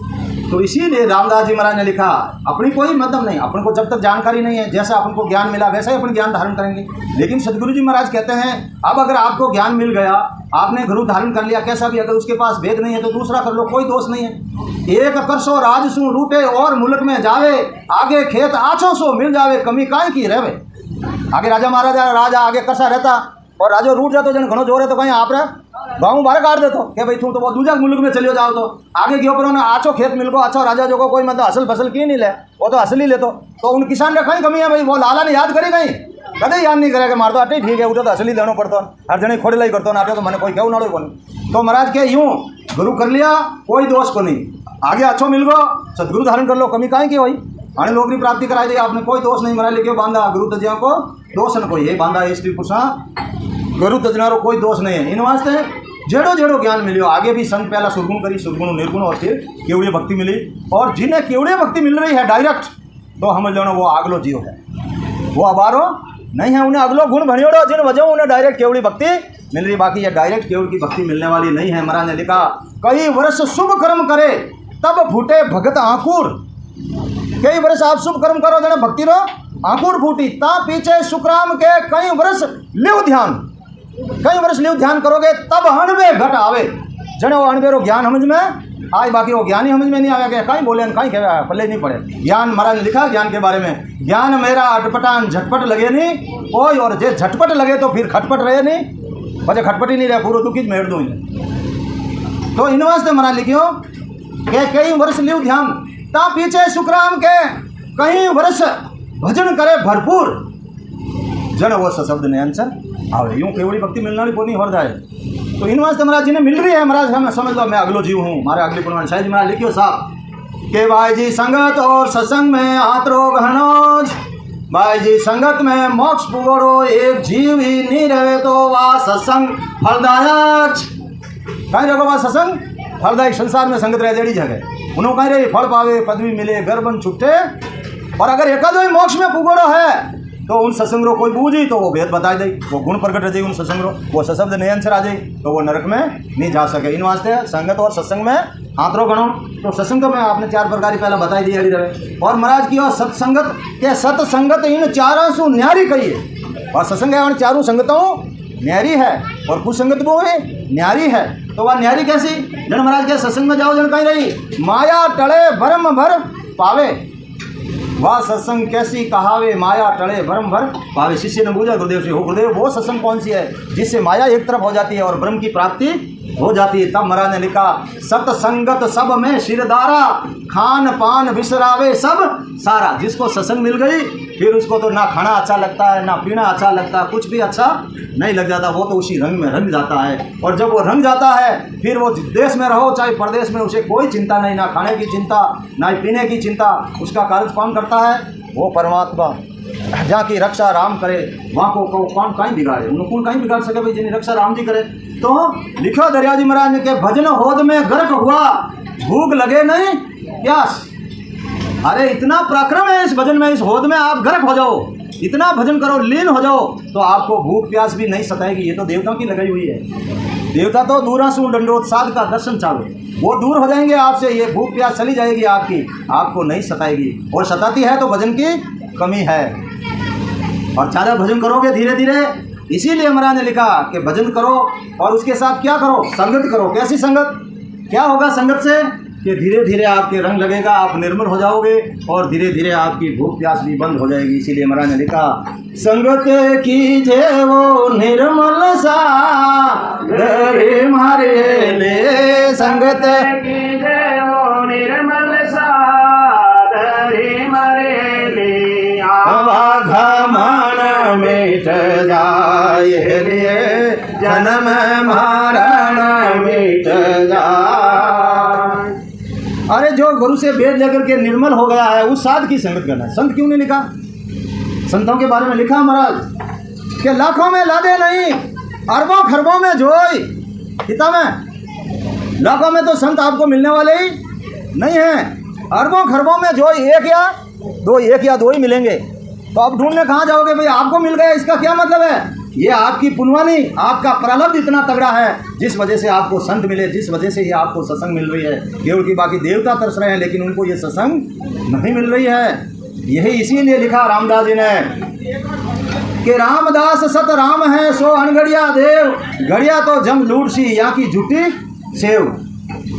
तो इसीलिए रामदास जी महाराज ने लिखा, अपनी कोई मतलब नहीं, अपन को जब तक जानकारी नहीं है, जैसा अपन को ज्ञान मिला वैसा ही अपन ज्ञान धारण करेंगे। लेकिन सदगुरु जी महाराज कहते हैं अब अगर आपको ज्ञान मिल गया, आपने गुरु धारण कर लिया कैसा भी, अगर उसके पास भेद नहीं है तो दूसरा कर लो, कोई दोष नहीं है। एक करसो राजसू रूटे और मुल्क में जावे, आगे खेत आछो सो मिल जावे, कमी काय की रहे। आगे राजा महाराजा राजा आगे कसा रहता और राजो रूट जातो जन घणो जोर है तो कहीं आप गाँव बाहर काट देतो कि भाई तू तो वो दूजा मुल्क में चलियो जाओ। तो आगे गयो पर उन्हें आछो खेत मिल गो, अच्छा राजा जो को कोई मतलब असल फसल की नहीं ले, वो तो असल ही ले। तो उन किसान ने कहीं कमी है भाई, वो लाला ने याद करी कहीं कदे याद नहीं करेगा, मार तो अटे ठीक है, उठो तो असली देना पड़ता हर जने खोड़े लाई करता ना, तो मैंने कोई कहूँ ना को। तो महाराज के यूँ गुरु कर लिया कोई दोष को नहीं, आगे अच्छो मिल गो सदगुरु धारण कर लो, कमी काहे की होई। आने नौकरी प्राप्ति कराई दी आपने, कोई दोष नहीं मरा लिखे बांधा गुरु तजिया को दोष न कोई है बांधा स्त्री पुरुषा गुरु तजनारो कोई दोष नहीं है। इन वास्ते जेड़ो जेड़ो ज्ञान मिलियो आगे भी संत पहला सुरगुण करी सुरगुण निर्गुण और फिर केवड़ीय भक्ति मिली, और जिन्हें केवड़ीय भक्ति मिल रही है डायरेक्ट तो समझ लो ना वो आगलो जीव है, वो अबारो नहीं है, उन्हें अगलो गुण भणियोड़ो जिन वजह उन्हें डायरेक्ट केवड़ी भक्ति मिल रही, बाकी ये डायरेक्ट केवड़ की भक्ति मिलने वाली नहीं है। महाराज ने लिखा कई वर्ष शुभ कर्म करे तब फूटे भगत आंकुर, कई वर्ष आप शुभ कर्म करो जने भक्ति रो आंकुर फूटी ता पीछे सुखराम के कई वर्ष लिव ध्यान, कई वर्ष लिव ध्यान करोगे तब हणवे घट आवे, जने वो हणवे रो ज्ञान समझ में आज, बाकी वो ज्ञान ही समझ में नहीं आया, कहीं बोले कहीं कह पल्ले नहीं पड़े। ज्ञान महाराज ने लिखा ज्ञान के बारे में, ज्ञान मेरा अटपटान झटपट लगे नहीं कोई, और जे झटपट लगे तो फिर खटपट रहे नहीं, बचे खटपट ही नहीं रहे पूरा दुखी मेड़ दूँ। तो इन वास्ते महाराज लिखियो कि कई वर्ष लिव ध्यान ता पीछे सुखराम के कई वर्ष भजन करे भरपूर, जन वो सशब्द ने आंसर आवे, यूँ केवड़ी भक्ति मिलना भी नहीं हो जाए। तो इन वास्ते महाराज जिन्हें मिल रही है महाराज हमें समझ लो मैं अगलो जीव हूँ, हमारे अगले पुराण शायद महाराज लिखियो साहब के भाई जी संगत और सत्संग में आत्रो घनोज, भाई जी संगत में मोक्ष पुगड़ो एक जीव ही नहीं रहे तो वह सत्संग फलदायक, कहीं रहो वह सत्संग फलदायक, संसार में संगत रह जेड़ी जगह उन्होंने कहीं रही फल पावे पदवी मिले घर बन छुट्टे, और अगर एकादो मोक्ष में पुगड़ो है तो उन सत्संग रो कोई बूझी तो वो भेद बता दे, वो गुण प्रकट रह जाए उन सत्संग रो, वो सशब्द नहीं आंसर आ जाए तो वो नरक में नहीं जा सके। इन वास्ते संगत और सत्संग में आंतरो गणो, तो सत्संग तो मैं आपने 4 प्रकार पहले बताई दी हरी रहे, और महाराज की और सत्संगत के सत्संगत इन 4 सु न्यारी कहिए, और सत्संग है उन 4 संगतों न्यारी है, और कुछ संगत वो है न्यारी है। तो वह न्यारी कैसी, जन महाराज के सत्संग में जाओ जन कहीं रही माया टले भरम भर पावे, वह सत्संग कैसी कहावे माया टले भरम भर पावे। शिष्य ने पूछा गुरुदेव से, हो गुरुदेव वो सत्संग कौन सी है जिससे माया एक तरफ हो जाती है और ब्रह्म की प्राप्ति हो जाती है। तब महाराज ने लिखा सत्संगत सब में शिरदारा, खान पान विसरावे सब सारा, जिसको सत्संग मिल गई फिर उसको तो ना खाना अच्छा लगता है ना पीना अच्छा लगता है, कुछ भी अच्छा नहीं लग जाता, वो तो उसी रंग में रंग जाता है, और जब वो रंग जाता है फिर वो देश में रहो चाहे परदेश में उसे कोई चिंता नहीं, ना खाने की चिंता ना पीने की चिंता, उसका कार्य कौन करता है वो परमात्मा, जहाँ की रक्षा राम करे वहाँ को कौन कहीं बिगाड़े, उनको कहीं बिगाड़ सके भाई जिन्हें रक्षा राम जी करे। तो लिखो दरियाजी महाराज ने के भजन होद में गर्क हुआ भूख लगे नहीं प्यास, अरे इतना पराक्रम है इस भजन में, इस होद में आप गर्क हो जाओ, इतना भजन करो लीन हो जाओ तो आपको भूख प्यास भी नहीं सताएगी। ये तो देवताओं की लगाई हुई है, देवता तो दूरासु दंडोत साध का दर्शन चाहे वो दूर हो जाएंगे आपसे, ये भूख प्यास चली जाएगी आपकी, आपको नहीं सताएगी, और सताती है तो भजन की कमी है, और ज़्यादा भजन करोगे धीरे धीरे। इसीलिए महाराज ने लिखा कि भजन करो और उसके साथ क्या करो, संगत करो। कैसी संगत, क्या होगा संगत से कि धीरे धीरे आपके रंग लगेगा, आप निर्मल हो जाओगे और धीरे धीरे आपकी भूख प्यास भी बंद हो जाएगी। इसीलिए महाराज ने लिखा संगत कीजे वो निर्मल सा रे मारे ले, संगत कीजे वो निर्मल सा रे मारे ले, घमन मिट जाए लिए जन्म मरण मिट जाए। अरे जो गुरु से वेद लेकर के निर्मल हो गया है उस साध की संगत करना है। संत क्यों नहीं लिखा, संतों के बारे में लिखा महाराज कि लाखों में लादे नहीं अरबों खरबों में जोई, हिता में लाखों में तो संत आपको मिलने वाले ही नहीं हैं, अरबों खरबों में जोई एक या दो ही मिलेंगे। तो आप ढूंढने कहाँ जाओगे भाई, आपको मिल गया इसका क्या मतलब है, ये आपकी पुनवानी आपका प्रारब्ध इतना तगड़ा है जिस वजह से आपको संत मिले, जिस वजह से ये आपको सत्संग मिल रही है। केवल की बाकी देवता तरस रहे हैं लेकिन उनको ये सत्संग नहीं मिल रही है। यही इसीलिए लिखा रामदास जी ने कि रामदास सत राम है सो अनगढ़िया देव, घड़िया तो जम लूट सी यहाँ की झूठी सेव।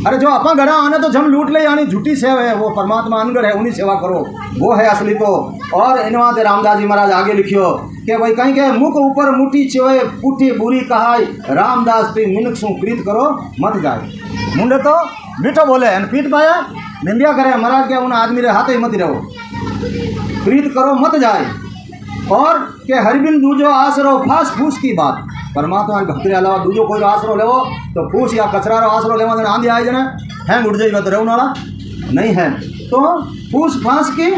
अरे जो अपन गड़ा आने तो जम लूट ले यानी झूठी सेव है, वो परमात्मा अनगढ़ है, उन्हीं सेवा करो, वो है असली। तो और इनवाद रामदास जी महाराज आगे लिखियो कि भाई कहीं के मुख ऊपर मुठी चोए पुठी बुरी कहाई, रामदास पी मिनक सु प्रीत करो मत जाए। मुंडे तो मीठो बोले पीठ पाया निंदिया करे महाराज के उन आदमी रे हाथ ही मत रहो, प्रीत करो मत जाए। और के हरबिन दूजो आसरो फास फूस की बात, परमात्मा भक्ति के अलावा दूजो कोई आसरो लेवो तो फूस या कचरा रो आसरो लेवा आंधी आए जने हैंग उड़ जाएगा तो रहने वाला नहीं है। तो फूस फांस की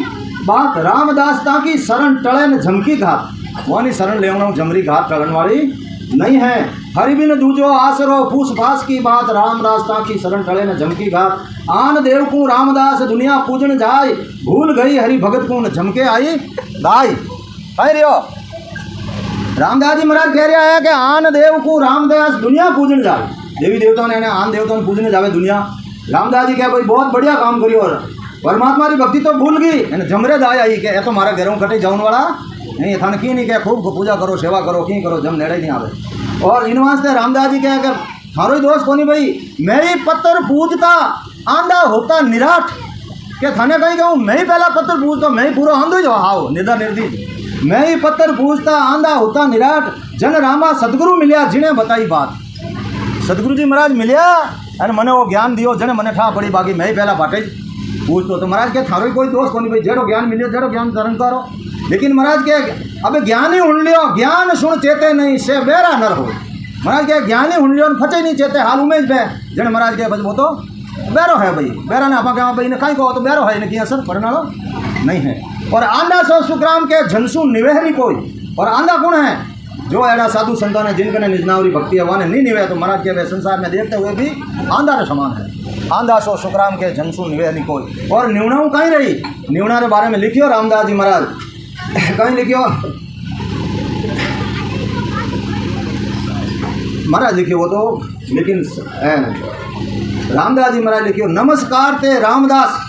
बात रामदास ता की शरण टले न झमकी घात वानी शरण लेवना जमरी घात टलन वाली नहीं है। हरि बिन दूजो आसरो फूस फास की बात रामदास ता की शरण टले न झमकी घात आन देव को रामदास दुनिया पूजन जाय भूल गई हरि भगत को न झमके आई दाई। कह रहे हो रामदास जी महाराज कह रहा है कि आन देव को रामदास दुनिया पूजन जाए देवी देवताओं ने आन देवताओं ने पूजने जावे दुनिया। रामदास जी क्या भाई बहुत बढ़िया काम करियो और परमात्मा की भक्ति तो भूल गई जमरे दाय आई के तो मारा घरों कटे जाऊन वाला नहीं थाने की नहीं क्या खूब पूजा करो सेवा करो की करो जम नेड़े नहीं आवे। और इन वास्ते रामदास जी क्या कर थारो ही दोष कोनी भाई मैं ही पत्थर पूजता आंधा होता निराठ क्या थाने कहीं कहूँ मैं ही पहला पत्थर पूजता मैं ही पूरा आंधो जो हाओ निर्धा निर्दी मैं ही पत्थर पूजता आंधा होता निराट जन रामा सदगुरु मिलिया जिन्हें बताई बात। सदगुरु जी महाराज मिलिया अरे मने वो ज्ञान दियो जने मने ठा पड़ी बाकी मैं ही पहला बाटे पूछतो तो महाराज के थारो कोई दोष कोनी भाई जेड़ो ज्ञान मिलियो जेड़ो ज्ञान धारण करो। लेकिन महाराज के अब ज्ञान ही उन लियो ज्ञान सुन चेते नहीं से बेरा नर हो। महाराज के ज्ञान ही उन लियो फटे नहीं चेते हाल उमेश बे जने महाराज के बजबो तो बेरो है भाई बेरा ने आपा भाई ने कहीं कहो तो बेरो है इनकी असर पड़ना नहीं है। और आंधा सो सुखराम के झनसू निवेहरी कोई और आंधा गुण है जो ऐसा साधु संतान है जिनके निजनावरी भक्ति है वाने नहीं निवे तो महाराज के वे संसार में देखते हुए भी आंधा के समान है। आंधा सो सुखराम के झनसू निवेहरी कोई और न्यूणाऊ कहीं रही न्यूणा के बारे में लिखियो रामदास जी महाराज कहीं लिखियो महाराज लिखियो वो तो लेकिन रामदास जी महाराज लिखियो नमस्कार ते रामदास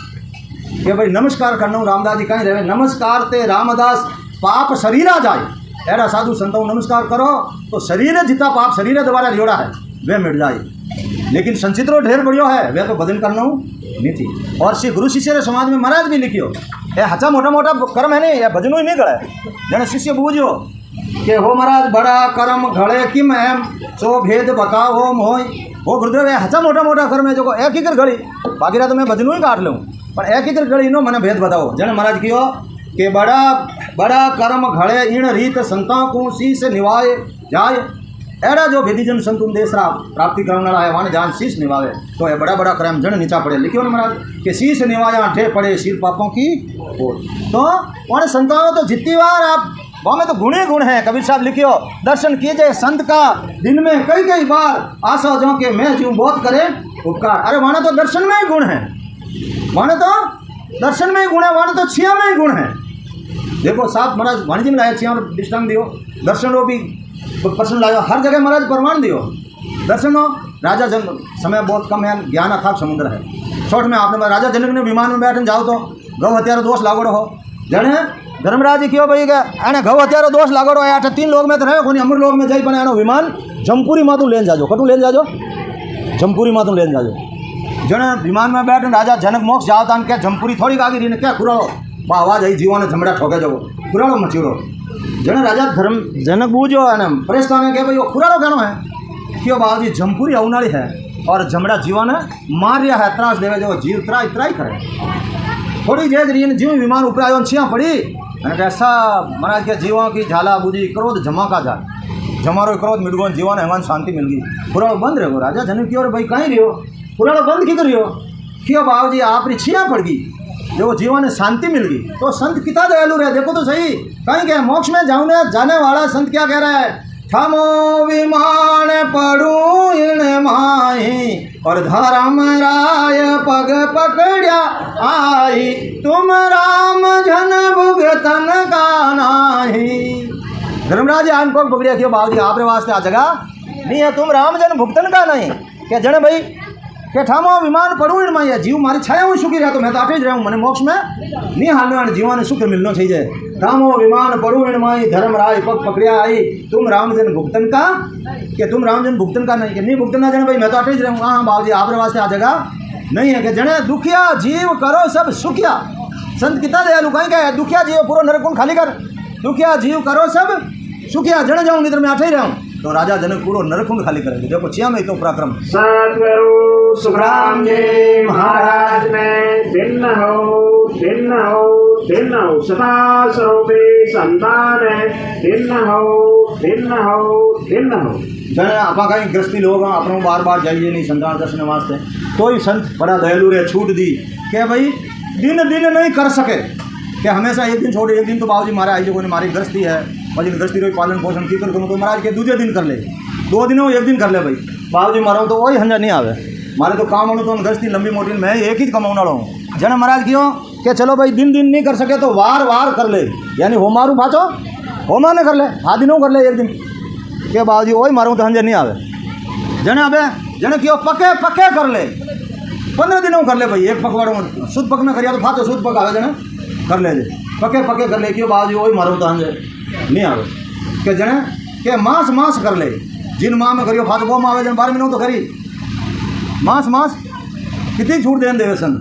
कि भाई नमस्कार करना रामदास जी कहीं रहे नमस्कार ते रामदास पाप शरीरा जाए ऐसा साधु संतों नमस्कार करो तो शरीर जितना पाप शरीर दोबारा जोड़ा है वे मिट जाए। लेकिन संचित्रो ढेर बढ़िया है वे तो भजन करना नहीं थी। और श्री गुरु शिष्य समाज में महाराज भी लिखियो ये हचा मोटा मोटा कर्म है नहीं या भजनों ही नहीं करे जने शिष्य बूझो कि हो महाराज बड़ा कर्म घड़े किम एम सो भेद बताओ मोह हो गुरुदेव हचा मोटा मोटा कर्म है जो एक ही कर घड़ी बाकी रहा तो मैं भजनों ही काट लूँ पर एक ही कर घड़ी नो मैंने भेद बताओ जने महाराज कियो कि बड़ा बड़ा कर्म घड़े इन रीत संतों को शीश निभाए जाए ऐसा जो विधिजन संतुन देश प्राप्ति करने वाला है वहाँ जान शीश निभावे तो ये बड़ा बड़ा कर्म जन नीचा पड़े लिखियो ना महाराज कि शीश निभाया ठे पड़े सिर पापों की ओर। तो वहाँ संतों तो जितनी बार आप वहाँ में तो गुण ही गुण है। कबीर साहब लिखियो दर्शन कीजिए संत का दिन में कई कई बार आशा जो कि मैं जीव बहुत करे उपकार। अरे वहाँ तो दर्शन में ही गुण है वहाँ तो दर्शन में ही गुण है वहाँ तो छिया में ही गुण है। देखो साहब महाराज वाणिज्य में लाया छिया दृष्टांत दियो दर्शन वो भी प्रश्न लाया हर जगह महाराज प्रमाण दियो दर्शन हो राजा जनक समय बहुत कम है ज्ञान अथाक समुद्र है शॉर्ट में आपने राजा जनक ने विमान में बैठने जाओ तो गौ हत्यारो दोष लागोड़ो हो जने धर्मराज जी क्यों भाई गए गौ हत्यारो दोष लागोड़ो है 3 लोग में तो रहे कोई अमर लोग में जाई पण विमान जमपुरी मातू लेन जाजो कटू लेन जाजो जमपुरी मातू लेन जाजो जने विमान में बैठे राजा जनक मोक्ष जाओ तान क्या जमपुरी थोड़ी आगे रही क्या खुराड़ो बा आवाज आई जीवा ने झमड़ा ठोके जाओ खुराड़ो मचीड़ो जने राजा धर्म जनक बूझो है परेशान है क्या भाई वो खुराड़ो कहना है क्यों बाबू जी जमपुरी अवनाड़ी है और झमड़ा जीवा ने मार रिया है त्रास देवे जो जीव त्राई त्राई करे थोड़ी जेज रही जीव विमान ऊपर आयो छिया पड़ी ऐसा महाराज के जीवों की झाला बूझी क्रोध जमा का जाए जमारो क्रोध मिल गो जीवन हेमान शांति मिल गई खुराड़ो बंद रहो राजा जनक की और भाई कहीं रहो खुराड़ो बंद की करियो क्यों बाबू जी आप छिया पड़ गई देखो जीवन में शांति मिल गई तो संत कितना दयालु रहे देखो तो सही कहीं क्या मोक्ष में जाने वाला संत क्या कह रहा है थमो विमान पड़ू इन माही और धर्म राय पग पकड़िया आई तुम राम जन भुगतन का नाही। धर्मराज आन पग पकड़िया क्यों बाबू जी आप वास्ते आ जगह नहीं है तुम राम जन भुगतन का नहीं क्या जन भाई के ठामो विमान पड़ू इन माई जीव मारी छाया हूँ सुखी रहा तो मैं तो आटे रहा हूँ मैंने मोक्ष में नहीं हालने जीवन सुख मिलना चाहिए। ठामो विमान पड़ू इन माई धर्म राय पग पकड़िया आई तुम रामजन भुगतन का कि तुम रामजन भुगतन का नहीं कि नहीं भुगतना जने भाई मैं तो आटे रहा हूँ हाँ बाबू जी आप वास्ते आ जगह नहीं है कि जने दुखिया जीव करो सब सुखिया संत कितना दयालु कहीं क्या है दुखिया जीव पूरा नरकुंड खाली कर दुखिया जीव करो सब सुखिया जने जाऊँगी तो मैं आटे ही रहा हूँ तो राजा जनक पूरा नरकुंड खाली करेंगे देखो छिया में तो पराक्रम सतगुरु सुखराम जी महाराज में दिन हो सदा स्वरूपे संतान दिन हो जने आपा कहीं गृहस्थी लोग अपनों बार बार जाइए नहीं संतान दर्शन वास्ते तो ही संत बड़ा दयालु रे छूट दी कि भाई दिन दिन नहीं कर सके कि हमेशा एक दिन छोड़े एक दिन तो बाबूजी मारे आई जो कोई मारी गृहस्थी है भाई गृहस्थी रो पालन पोषण की करूँ तो महाराज के दूसरे दिन कर ले 2 दिनों एक दिन कर ले भाई बाबूजी मारो तो वही हंजा नहीं आवे मारे तो काम वालों तो गृहस्थी लंबी मोटी मैं एक ही कमाने वाला हूँ जन महाराज क्यों कि चलो भाई दिन दिन नहीं कर सके तो वार कर ले यानी हो मारू भाचो हो माने कर ले हाँ दिनों कर ले एक दिन के बाबूजी वही मारूँ तो हंजा नहीं आवे जने अबे जने क्यों पके कर ले 15 दिनों कर ले भाई एक पकवाड़ो शुद्ध पक में करिया तो भाचो शुद्ध पक आवे जने कर ले पके कर ले क्यों बाबूजी वही मारूँ तो हंजे नहीं आवे के जने के मांस कर ले जिन माह में करियो भाचो वो मावे जन 12 महीनों तो करी मांस कितनी छूट देन देवे सन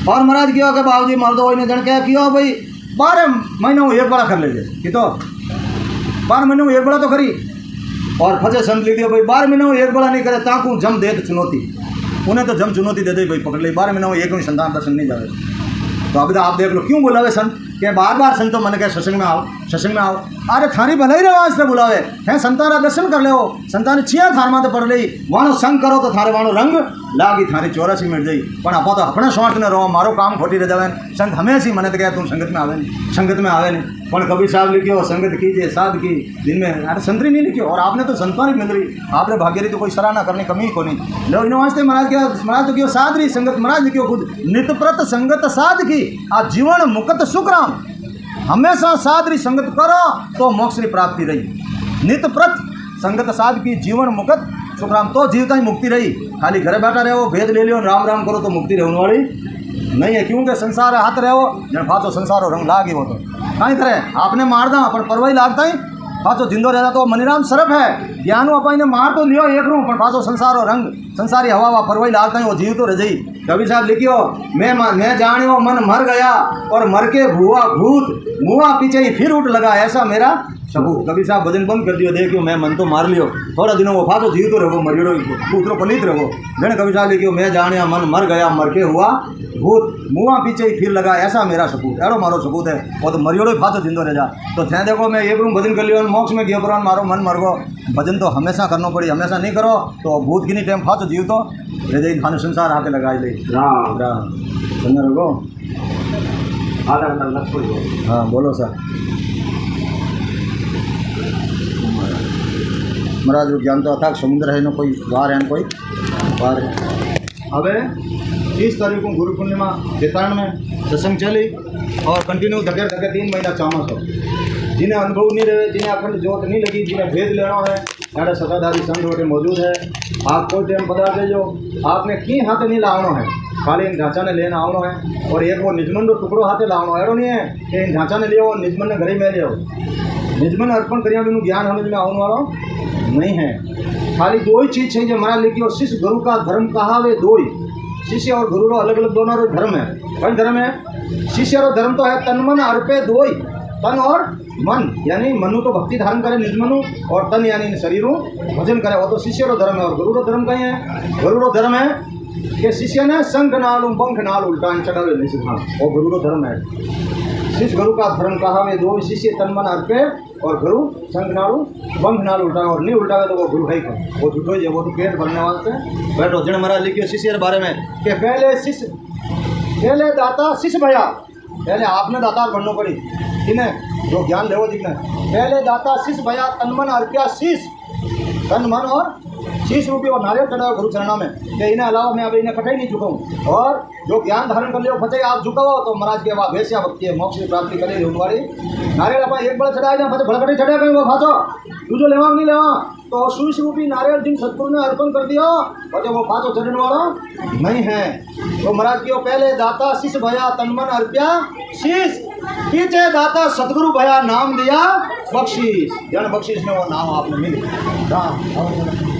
और महाराज क्यों के बाबूजी मार दो वही जन क्या क्यों भाई 12 महीनों एक बड़ा कर ले कि तो 12 महीनों एक बड़ा तो करी और फजे संत लिख दिया भाई 12 महीनों एक बड़ा नहीं करे ताकू जम दे चुनौती उन्हें तो जम चुनौती दे दे भाई पकड़ ली 12 महीनों एक संतान दर्शन नहीं जावे तो अभी तो आप देख लो क्यों बुलावे संत के बार संतों मन के सत्संग में आओ अरे थारी भलाई रवाज से बुलावे हैं संतान दर्शन कर ले हो संतान छिया थार माते पड़ रही वाणो संग करो तो थारे वाणो रंग लागी थारी 84 मिट जाई पण आपा तो अपने स्वार्थ में रहो मारो काम खोटी रह जावे संत हमेशा मन तो क्या तुम संगत में आवे नहीं पण कबीर साहब लिखियो संगत कीजिए साध की दिन में अरे संतरी नहीं लिखियो और आपने तो संतवानी मिल रही आपने भाग्यरी तो कोई सराहना करने कमी को नहीं लो इन वास्ते महाराज तो क्यों साध रही संगत महाराज लिखियो खुद नित प्रत संगत साध की आ जीवन मुक्त सुखराम हमेशा साध रही संगत करो तो मोक्ष की प्राप्ति रही नित प्रत संगत साध की जीवन मुक्त सुखराम तो जीवता ही मुक्ति रही खाली घर बैठा रहो भेद ले लियो राम करो तो मुक्ति रहने वाली नहीं है क्योंकि संसार हाथ रहो जन फाचो संसारो रंग लागी वो तो कहीं तरह आपने मार दा पर परवाही लागता ही फाचो जिंदो रहता तो मनीराम सरफ है ज्ञानो अपन ने मार तो लियो एक रू पर फाचो संसारो रंग संसारी हवा परवाही लागता ही वो जीव तो रह जाई कबीर साहब लिखियो मैं जानियो मन मर गया और मर के भुआ भूत मुआ पीछे ही फिर उठ लगा ऐसा मेरा सबूत कबीर साहब भजन बंद कर दियो देखियो मैं मन तो मार लियो थोड़ा दिनों वो फाचो जीव तो रहो मरियो पुत्रो पलित रहो जन कबीर साहब लिखियो मैं जानिया मन मर गया मर के हुआ भूत मुआ पीछे ही फिर लगा ऐसा मेरा सबूत एड़ो मारो सबूत है वो तो मरियोड़ो ही फाचो जिंदो रह जा तो थे देखो मैं एक रूम भजन कर लियो मोक्ष में गयो पुराण मारो मन मर गो भजन तो हमेशा करना पड़ी हमेशा नहीं करो तो भूत की नहीं टाइम फाचो जीव तो रह जाए थाने संसार आके लगाई ले राम समझ रहो आधा घंटा लग पड़ी हाँ बोलो सर महाराज ज्ञान तो अथाक समुद्र है ना कोई बाहर है ना कोई बाहर है अब 30 तारीख को गुरु पूर्णिमा चित्तारण में सत्संग चली और कंटिन्यू धके 3 महीना चामा सो जिन्हें अनुभव नहीं रहे जिन्हें अखंड जोत नहीं लगी जिन्हें भेद लेना है साढ़े सताधारी संत वोटे मौजूद है आप कोई टाइम पता देजो आपने की हाथ नहीं लावनो है खाली इन ढांचा ने लेना आवनो है और एक वो निजमन रो टुकड़ो हाथे लावनो एड़ो नहीं है कि इन ढांचा ने लियो निजमन ने घरे में लियो निजमन अर्पण करिया बिनु ज्ञान समझ में आवनो वालो नहीं है खाली 2 ही चीज़ है जो महाराज लिखी और शिष्य गुरु का धर्म कहा वे 2 ही शिष्य और गुरु रो अलग अलग दोनों रो धर्म है कौन धर्म है शिष्य रो धर्म तो है तन मन अर्पे 2 ही तन और मन यानी मनु तो भक्ति धारण करे निजमनु और तन यानी शरीरों भजन करे वो तो शिष्य रो धर्म है और गुरु रो धर्म कहीं है गुरु रो धर्म है कि शिष्य ने संघ नालू पंख नाल उल्टान चढ़ावे निषिद्धान वो गुरु रो धर्म है शिष्य गुरु का धर्म कहा वे 2 शिष्य तन मन अर्पे और गुरु संघ नालू पंख नाल उल्टा और नहीं उल्टावे तो वो गुरु है कौन वो झूठो ही है वो तो पेट भरने वाले से बैठो जन महाराज लिखियो शिष्य के बारे में कि पहले दाता शिष्य भया पहले आपने दातार बनना पड़ी इन्हें जो ज्ञान लेवो दिखना पहले दाता शिष्य भया तन मन अर्पिया शीश तन मन और शीश रूपी और नारियल चढ़ाओ गुरु चरणा में कि इन्हें अलावा मैं अभी इन्हें कटे नहीं झुकाऊँ और जो ज्ञान धारण कर लियो फतेह आप झुकाओ तो महाराज के वहाँ भेष्या भक्ति है मोक्ष की प्राप्ति करे उनवारी नारियल आप एक बड़ा चढ़ाया जाए फतेह भड़कटे चढ़ा कहीं वो फाचो तू जो लेवा नहीं लेवा तो शीश रूपी नारियल जिन सतगुरु ने अर्पण कर दिया फतेह वो फाचो चढ़ने वाला नहीं है तो महाराज की पहले दाता शिष्य भया तन मन अर्पिया शीश पीछे दाता सतगुरु भया नाम दिया बख्शीश जन बख्शीश ने वो नाम आपने मिली